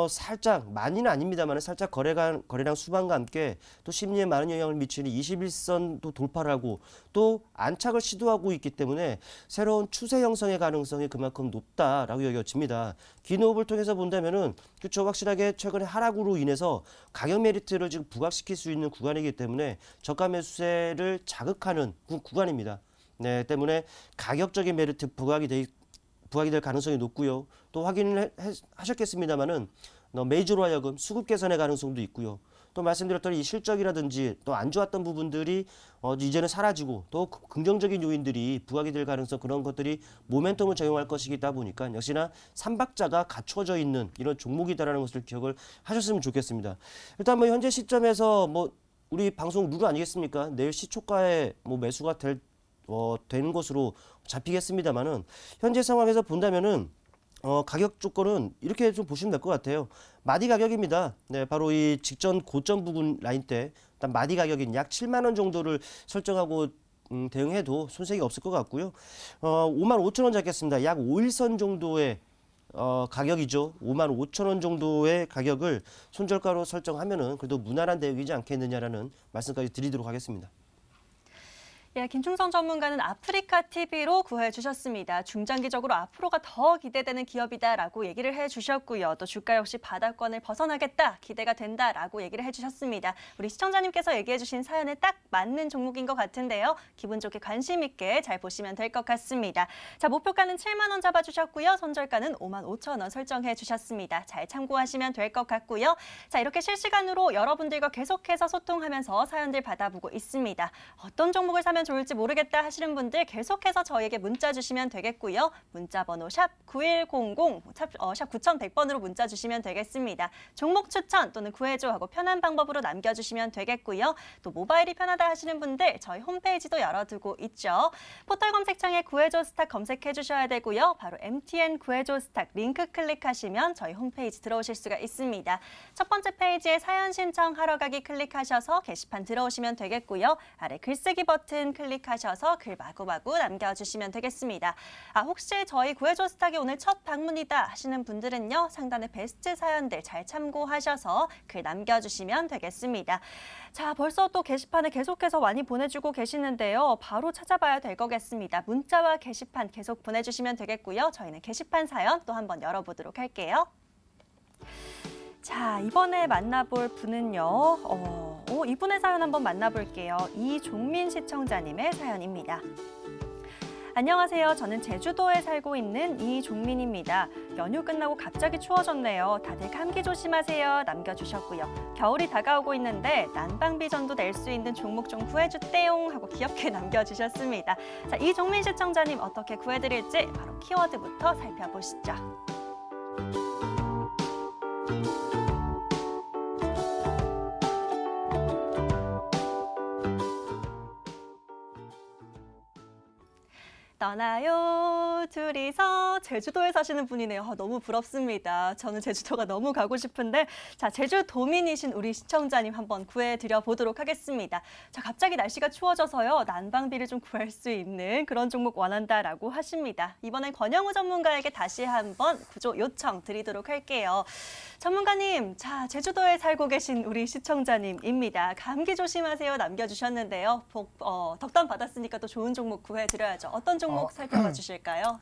살짝 많이는 아닙니다만 살짝 거래량 수반과 함께 또 심리에 많은 영향을 미치는 21선도 돌파를 하고 또 안착을 시도하고 있기 때문에 새로운 추세 형성의 가능성이 그만큼 높다라고 여겨집니다. 긴 호흡을 통해서 본다면은 그렇죠, 확실하게 최근에 하락으로 인해서 가격 메리트를 지금 부각시킬 수 있는 구간이기 때문에 저가 매수세를 자극하는 구간입니다. 네, 때문에 가격적인 메리트 부각이 될 가능성이 높고요. 또 확인을 하셨겠습니다만은 메이저로 하여금 수급 개선의 가능성도 있고요. 또 말씀드렸던 이 실적이라든지 또 안 좋았던 부분들이 이제는 사라지고 또 긍정적인 요인들이 부각이 될 가능성, 그런 것들이 모멘텀을 작용할 것이다 보니까 역시나 삼박자가 갖춰져 있는 이런 종목이다라는 것을 기억을 하셨으면 좋겠습니다. 일단 뭐 현재 시점에서 뭐 우리 방송 룰 아니겠습니까? 내일 시초가에 뭐 매수가 되는 것으로 잡히겠습니다만은 현재 상황에서 본다면은 가격 조건은 이렇게 좀 보시면 될 것 같아요. 마디 가격입니다. 네, 바로 이 직전 고점 부근 라인 때 일단 마디 가격인 약 7만 원 정도를 설정하고 대응해도 손색이 없을 것 같고요. 5만 5천 원 잡겠습니다. 약 5일선 정도의 가격이죠. 5만 5천 원 정도의 가격을 손절가로 설정하면은 그래도 무난한 대응이지 않겠느냐라는 말씀까지 드리도록 하겠습니다. 예, 김충성 전문가는 아프리카 TV로 구해 주셨습니다. 중장기적으로 앞으로가 더 기대되는 기업이다라고 얘기를 해주셨고요. 또 주가 역시 바닥권을 벗어나겠다, 기대가 된다라고 얘기를 해주셨습니다. 우리 시청자님께서 얘기해주신 사연에 딱 맞는 종목인 것 같은데요. 기분 좋게 관심 있게 잘 보시면 될 것 같습니다. 자, 목표가는 7만 원 잡아주셨고요. 손절가는 5만 5천 원 설정해 주셨습니다. 잘 참고하시면 될 것 같고요. 자, 이렇게 실시간으로 여러분들과 계속해서 소통하면서 사연들 받아보고 있습니다. 어떤 종목을 사면 좋을지 모르겠다 하시는 분들 계속해서 저희에게 문자 주시면 되겠고요. 문자 번호 샵 9100, 샵 9100번으로 문자 주시면 되겠습니다. 종목 추천 또는 구해줘 하고 편한 방법으로 남겨주시면 되겠고요. 또 모바일이 편하다 하시는 분들 저희 홈페이지도 열어두고 있죠. 포털 검색창에 구해줘 스탁 검색해 주셔야 되고요. 바로 MTN 구해줘 스탁 링크 클릭하시면 저희 홈페이지 들어오실 수가 있습니다. 첫 번째 페이지에 사연 신청하러 가기 클릭하셔서 게시판 들어오시면 되겠고요. 아래 글쓰기 버튼 클릭하셔서 글 마구마구 남겨주시면 되겠습니다. 혹시 저희 구해줘 스탁이 오늘 첫 방문이다 하시는 분들은요. 상단의 베스트 사연들 잘 참고하셔서 글 남겨주시면 되겠습니다. 자, 벌써 또 게시판에 계속해서 많이 보내주고 계시는데요. 바로 찾아봐야 될 거겠습니다. 문자와 게시판 계속 보내주시면 되겠고요. 저희는 게시판 사연 또 한번 열어보도록 할게요. 자, 이번에 만나볼 분은요. 이분의 사연 한번 만나볼게요. 이종민 시청자님의 사연입니다. 안녕하세요. 저는 제주도에 살고 있는 이종민입니다. 연휴 끝나고 갑자기 추워졌네요. 다들 감기 조심하세요. 남겨주셨고요. 겨울이 다가오고 있는데 난방비전도 낼 수 있는 종목 좀 구해주떼용 하고 귀엽게 남겨주셨습니다. 자, 이종민 시청자님 어떻게 구해드릴지 바로 키워드부터 살펴보시죠. 떠나요 둘이서. 제주도에 사시는 분이네요. 너무 부럽습니다. 저는 제주도가 너무 가고 싶은데 자, 제주도민이신 우리 시청자님 한번 구해드려 보도록 하겠습니다. 자, 갑자기 날씨가 추워져서요. 난방비를 좀 구할 수 있는 그런 종목 원한다라고 하십니다. 이번엔 권영우 전문가에게 다시 한번 구조 요청 드리도록 할게요. 전문가님, 자, 제주도에 살고 계신 우리 시청자님입니다. 감기 조심하세요 남겨주셨는데요. 덕담 받았으니까 또 좋은 종목 구해드려야죠. 어떤 종목 살펴봐 주실까요?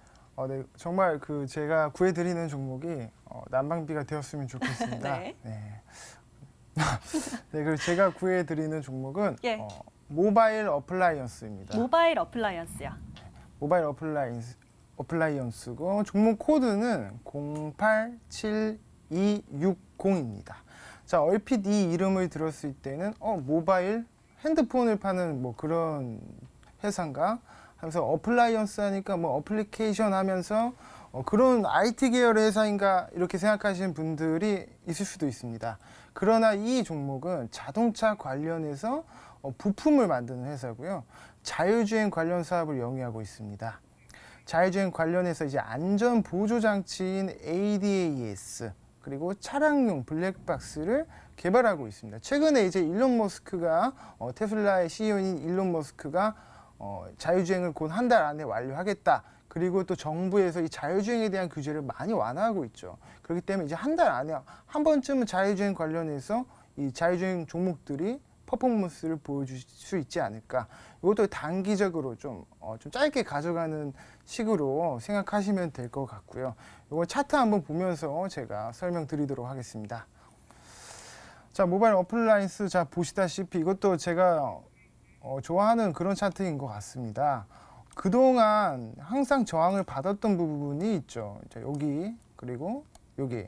네, 정말 제가 구해드리는 종목이 난방비가 되었으면 좋겠습니다. 네. 네. 네, 그리고 제가 구해드리는 종목은 예. 모바일 어플라이언스입니다. 모바일 어플라이언스요. 모바일 어플라이언스고 종목 코드는 087260입니다. 자, 얼핏 이 이름을 들었을 때는 모바일 핸드폰을 파는 뭐 그런 회사인가 하면서 어플라이언스 하니까 뭐 어플리케이션 하면서 그런 IT 계열의 회사인가 이렇게 생각하시는 분들이 있을 수도 있습니다. 그러나 이 종목은 자동차 관련해서 부품을 만드는 회사고요. 자율주행 관련 사업을 영위하고 있습니다. 자율주행 관련해서 이제 안전 보조 장치인 ADAS 그리고 차량용 블랙박스를 개발하고 있습니다. 최근에 이제 일론 머스크가 테슬라의 CEO인 일론 머스크가 자율주행을 곧 한 달 안에 완료하겠다. 그리고 또 정부에서 이 자율주행에 대한 규제를 많이 완화하고 있죠. 그렇기 때문에 이제 한 달 안에 한 번쯤은 자율주행 관련해서 이 자율주행 종목들이 퍼포먼스를 보여줄 수 있지 않을까. 이것도 단기적으로 좀 짧게 가져가는 식으로 생각하시면 될 것 같고요. 이거 차트 한번 보면서 제가 설명드리도록 하겠습니다. 자, 모바일 어플라이언스 자 보시다시피 이것도 제가 좋아하는 그런 차트인 것 같습니다. 그동안 항상 저항을 받았던 부분이 있죠. 자, 여기 그리고 여기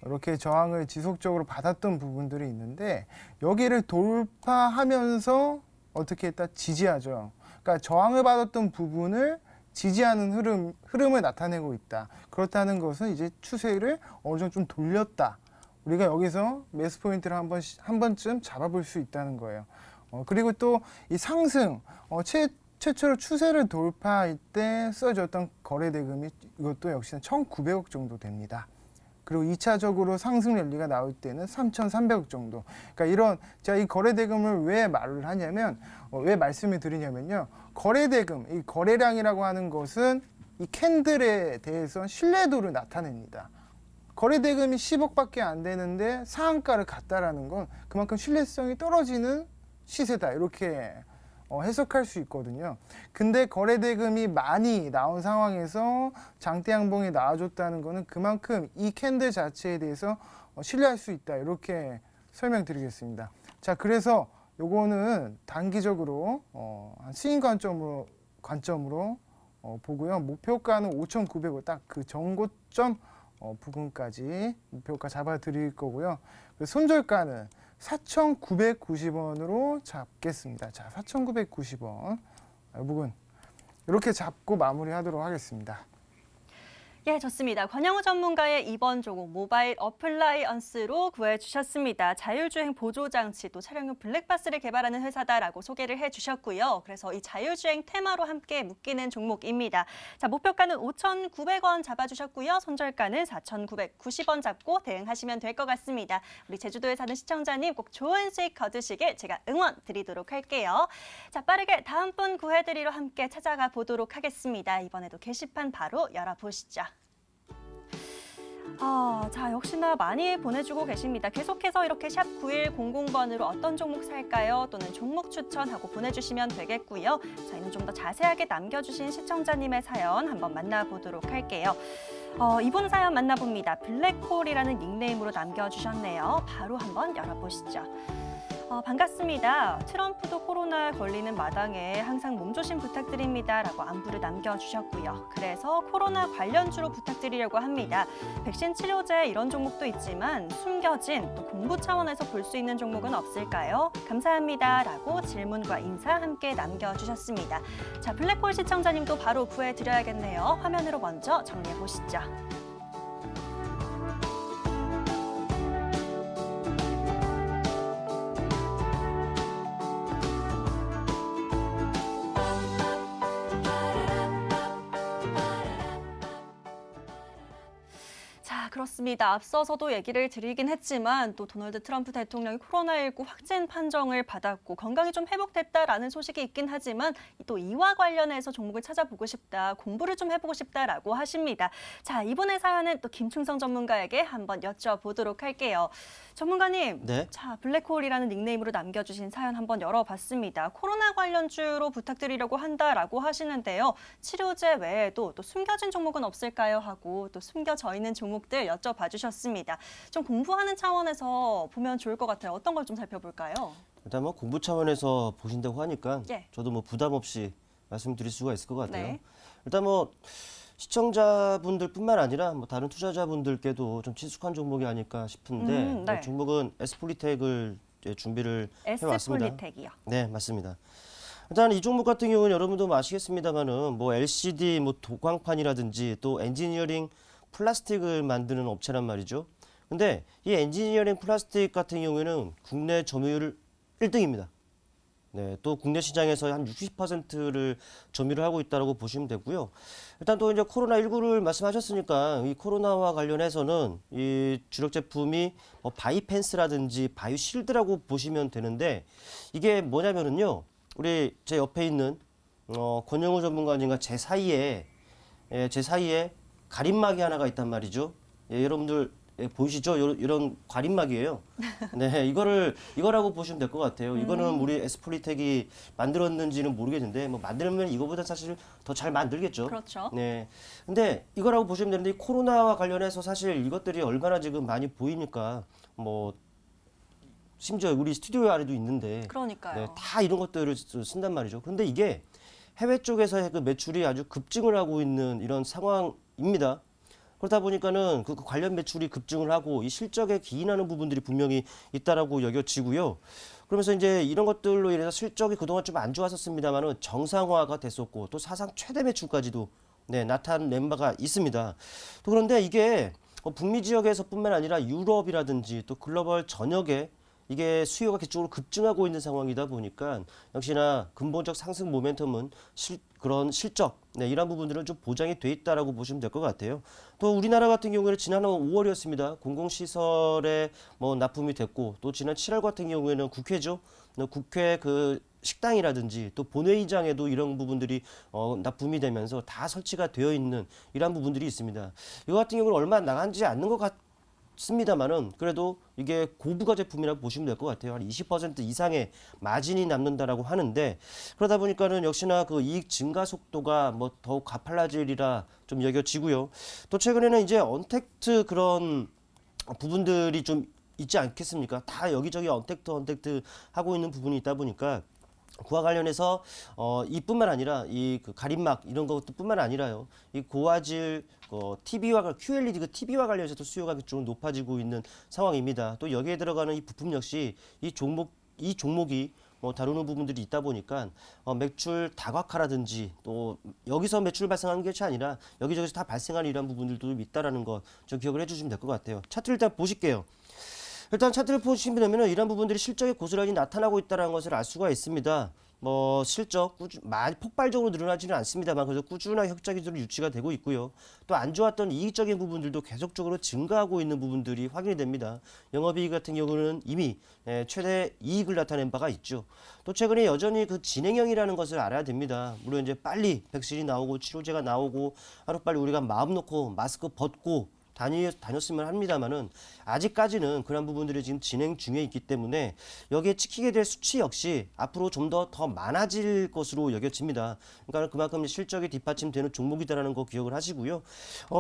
이렇게 저항을 지속적으로 받았던 부분들이 있는데 여기를 돌파하면서 어떻게 했다? 지지하죠. 그러니까 저항을 받았던 부분을 지지하는 흐름을 나타내고 있다. 그렇다는 것은 이제 추세를 어느 정도 좀 돌렸다. 우리가 여기서 매수 포인트를 한 번쯤 잡아볼 수 있다는 거예요. 그리고 또 이 상승, 최초로 추세를 돌파할 때 써졌던 거래 대금이 이것도 역시나 1,900억 정도 됩니다. 그리고 2차적으로 상승 랠리가 나올 때는 3,300억 정도. 그러니까 제가 이 거래 대금을 왜 말을 하냐면, 왜 말씀을 드리냐면요. 거래 대금, 이 거래량이라고 하는 것은 이 캔들에 대해서 신뢰도를 나타냅니다. 거래 대금이 10억밖에 안 되는데 상한가를 갔다라는 건 그만큼 신뢰성이 떨어지는 시세다. 이렇게 해석할 수 있거든요. 근데 거래 대금이 많이 나온 상황에서 장대 양봉이 나와줬다는 것은 그만큼 이 캔들 자체에 대해서 신뢰할 수 있다. 이렇게 설명드리겠습니다. 자, 그래서 요거는 단기적으로 스윙 관점으로 보고요. 목표가는 5,900원 딱 그 정고점 부근까지 목표가 잡아 드릴 거고요. 손절가는 4,990원으로 잡겠습니다. 자, 4,990원 부근 이렇게 잡고 마무리하도록 하겠습니다. 예, 좋습니다. 권영우 전문가의 이번 종목 모바일 어플라이언스로 구해주셨습니다. 자율주행 보조장치 또 차량용 블랙박스를 개발하는 회사다라고 소개를 해주셨고요. 그래서 이 자율주행 테마로 함께 묶이는 종목입니다. 자, 목표가는 5,900원 잡아주셨고요. 손절가는 4,990원 잡고 대응하시면 될 것 같습니다. 우리 제주도에 사는 시청자님 꼭 좋은 수익 거두시길 제가 응원 드리도록 할게요. 자, 빠르게 다음 분 구해드리러 함께 찾아가 보도록 하겠습니다. 이번에도 게시판 바로 열어보시죠. 자, 역시나 많이 보내주고 계십니다. 계속해서 이렇게 샵 9100번으로 어떤 종목 살까요? 또는 종목 추천하고 보내주시면 되겠고요. 저희는 좀 더 자세하게 남겨주신 시청자님의 사연 한번 만나보도록 할게요. 이분 사연 만나봅니다. 블랙홀이라는 닉네임으로 남겨주셨네요. 바로 한번 열어보시죠. 반갑습니다. 트럼프도 코로나 걸리는 마당에 항상 몸조심 부탁드립니다. 라고 안부를 남겨주셨고요. 그래서 코로나 관련주로 부탁드리려고 합니다. 백신 치료제 이런 종목도 있지만 숨겨진 또 공부 차원에서 볼 수 있는 종목은 없을까요? 감사합니다. 라고 질문과 인사 함께 남겨주셨습니다. 자, 블랙홀 시청자님도 바로 구해드려야겠네요. 화면으로 먼저 정리해보시죠. 그렇습니다. 앞서서도 얘기를 드리긴 했지만 또 도널드 트럼프 대통령이 코로나19 확진 판정을 받았고 건강이 좀 회복됐다라는 소식이 있긴 하지만 또 이와 관련해서 종목을 찾아보고 싶다, 공부를 좀 해보고 싶다라고 하십니다. 자, 이번의 사연은 또 김충성 전문가에게 한번 여쭤보도록 할게요. 전문가님, 네. 자, 블랙홀이라는 닉네임으로 남겨주신 사연 한번 열어봤습니다. 코로나 관련주로 부탁드리려고 한다라고 하시는데요. 치료제 외에도 또 숨겨진 종목은 없을까요? 하고 또 숨겨져 있는 종목들 여쭤봐 주셨습니다. 좀 공부하는 차원에서 보면 좋을 것 같아요. 어떤 걸 좀 살펴볼까요? 일단 뭐 공부 차원에서 보신다고 하니까 예. 저도 뭐 부담 없이 말씀드릴 수가 있을 것 같아요. 네. 일단 뭐 시청자분들뿐만 아니라 뭐 다른 투자자분들께도 좀 친숙한 종목이 아닐까 싶은데 네. 종목은 에스폴리텍을 이제 준비를 해왔습니다. 에스폴리텍이요. 네, 맞습니다. 일단 이 종목 같은 경우는 여러분도 아시겠습니다만은 뭐 LCD, 뭐 도광판이라든지 또 엔지니어링 플라스틱을 만드는 업체란 말이죠. 근데 이 엔지니어링 플라스틱 같은 경우에는 국내 점유율 1등입니다. 네, 또 국내 시장에서 한 60%를 점유를 하고 있다고 보시면 되고요. 일단 또 이제 코로나19를 말씀하셨으니까 이 코로나와 관련해서는 이 주력 제품이 뭐 바이펜스라든지 바이실드라고 보시면 되는데 이게 뭐냐면은요. 우리 제 옆에 있는 권영우 전문가님과 제 사이에 가림막이 하나가 있단 말이죠. 여러분들 보이시죠? 이런 가림막이에요. 네, 이거라고 보시면 될 것 같아요. 이거는 우리 에스폴리텍이 만들었는지는 모르겠는데 뭐 만들면 이거보다 사실 더 잘 만들겠죠. 그렇죠. 네. 근데 이거라고 보시면 되는데 이 코로나와 관련해서 사실 이것들이 얼마나 지금 많이 보이니까 뭐 심지어 우리 스튜디오 안에도 있는데 그러니까요. 네, 다 이런 것들을 쓴단 말이죠. 그런데 이게 해외 쪽에서의 그 매출이 아주 급증을 하고 있는 이런 상황입니다. 그러다 보니까는 그 관련 매출이 급증을 하고 이 실적에 기인하는 부분들이 분명히 있다라고 여겨지고요. 그러면서 이제 이런 것들로 인해서 실적이 그동안 좀 안 좋았었습니다만은 정상화가 됐었고 또 사상 최대 매출까지도 나타낸 바가 있습니다. 또 그런데 이게 북미 지역에서뿐만 아니라 유럽이라든지 또 글로벌 전역에 이게 수요가 계속적으로 급증하고 있는 상황이다 보니까 역시나 근본적 상승 모멘텀은 그런 실적 이런 부분들은 좀 보장이 돼 있다라고 보시면 될 것 같아요. 또 우리나라 같은 경우에는 지난 5월이었습니다. 공공시설에 뭐 납품이 됐고 또 지난 7월 같은 경우에는 국회죠. 국회 그 식당이라든지 또 본회의장에도 이런 부분들이 납품이 되면서 다 설치가 되어 있는 이런 부분들이 있습니다. 이거 같은 경우는 얼마 나간지 않는 것 같습니다만은 그래도 이게 고부가 제품이라고 보시면 될 것 같아요. 한 20% 이상의 마진이 남는다라고 하는데 그러다 보니까는 역시나 그 이익 증가 속도가 뭐 더욱 가팔라지리라 좀 여겨지고요. 또 최근에는 이제 언택트 그런 부분들이 좀 있지 않겠습니까? 다 여기저기 언택트 하고 있는 부분이 있다 보니까 그와 관련해서 이뿐만 아니라 이 그 가림막 이런 것뿐만 아니라요. 이 고화질 TV와 QLED 그 TV와 관련해서도 수요가 좀 높아지고 있는 상황입니다. 또 여기에 들어가는 이 부품 역시 이 종목이 다루는 부분들이 있다 보니까 매출 다각화라든지 또 여기서 매출 발생하는 것이 아니라 여기저기서 다 발생하는 이런 부분들도 있다라는 거 좀 기억을 해주시면 될 것 같아요. 차트를 일단 보실게요. 일단 차트를 보시면 이런 부분들이 실적에 고스란히 나타나고 있다는 것을 알 수가 있습니다. 뭐 실적 많이 폭발적으로 늘어나지는 않습니다만 그래서 꾸준하게 흑자기조로 유지가 되고 있고요. 또 안 좋았던 이익적인 부분들도 계속적으로 증가하고 있는 부분들이 확인이 됩니다. 영업이익 같은 경우는 이미 최대 이익을 나타낸 바가 있죠. 또 최근에 여전히 그 진행형이라는 것을 알아야 됩니다. 물론 이제 빨리 백신이 나오고 치료제가 나오고 하루빨리 우리가 마음 놓고 마스크 벗고 다녔으면 합니다만은 아직까지는 그런 부분들이 지금 진행 중에 있기 때문에 여기에 찍히게 될 수치 역시 앞으로 좀 더 많아질 것으로 여겨집니다. 그러니까 그만큼 실적이 뒷받침되는 종목이다라는 거 기억을 하시고요.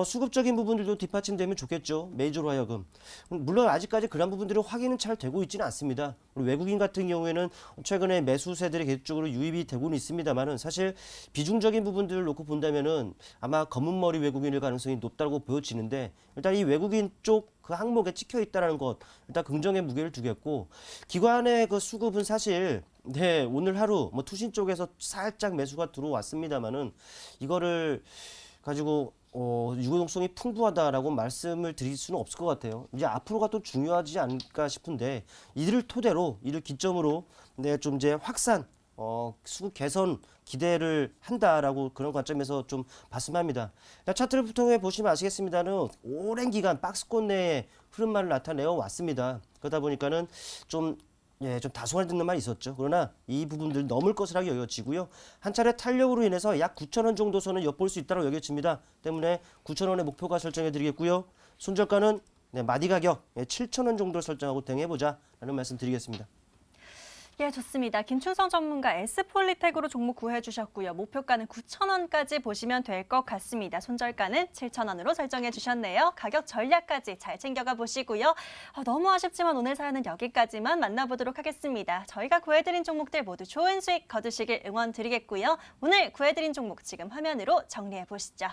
수급적인 부분들도 뒷받침되면 좋겠죠. 메이저로 하여금. 물론 아직까지 그런 부분들은 확인은 잘 되고 있지는 않습니다. 외국인 같은 경우에는 최근에 매수세들이 계속적으로 유입이 되고는 있습니다만은 사실 비중적인 부분들을 놓고 본다면은 아마 검은 머리 외국인일 가능성이 높다고 보여지는데 일단 이 외국인 쪽 그 항목에 찍혀 있다는 것 일단 긍정의 무게를 두겠고 기관의 그 수급은 사실 오늘 하루 뭐 투신 쪽에서 살짝 매수가 들어왔습니다만은 이거를 가지고 유동성이 풍부하다라고 말씀을 드릴 수는 없을 것 같아요. 이제 앞으로가 또 중요하지 않을까 싶은데 이를 기점으로 좀 이제 확산 수급 개선 기대를 한다라고 그런 관점에서 좀 봤으면 합니다. 차트를 통해 보시면 아시겠습니다는 오랜 기간 박스권 내에 흐름만을 나타내어 왔습니다. 그러다 보니까는 좀 다소한 듣는 말이 있었죠. 그러나 이 부분들 넘을 것이라고 여겨지고요. 한 차례 탄력으로 인해서 약 9,000원 정도 선을 엿볼 수 있다고 여겨집니다. 때문에 9,000원의 목표가 설정해 드리겠고요. 손절가는 마디 가격 7,000원 정도 설정하고 대응해보자 라는 말씀 드리겠습니다. 예, 좋습니다. 김춘성 전문가 에스폴리텍으로 종목 구해주셨고요. 목표가는 9,000원까지 보시면 될 것 같습니다. 손절가는 7,000원으로 설정해 주셨네요. 가격 전략까지 잘 챙겨가 보시고요. 너무 아쉽지만 오늘 사연은 여기까지만 만나보도록 하겠습니다. 저희가 구해드린 종목들 모두 좋은 수익 거두시길 응원 드리겠고요. 오늘 구해드린 종목 지금 화면으로 정리해 보시죠.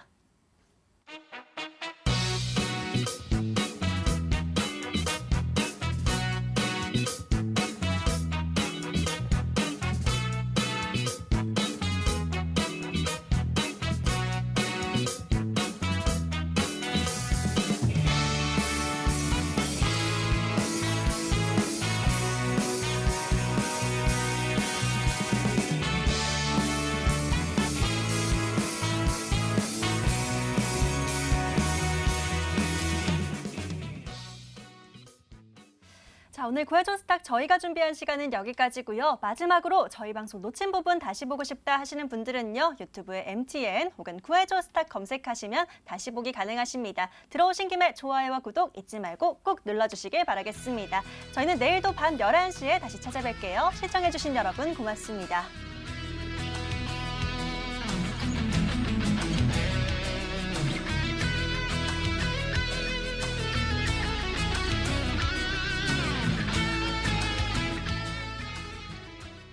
자, 오늘 구해줘 스탁 저희가 준비한 시간은 여기까지고요. 마지막으로 저희 방송 놓친 부분 다시 보고 싶다 하시는 분들은요. 유튜브에 MTN 혹은 구해줘 스탁 검색하시면 다시 보기 가능하십니다. 들어오신 김에 좋아요와 구독 잊지 말고 꼭 눌러주시길 바라겠습니다. 저희는 내일도 밤 11시에 다시 찾아뵐게요. 시청해주신 여러분 고맙습니다.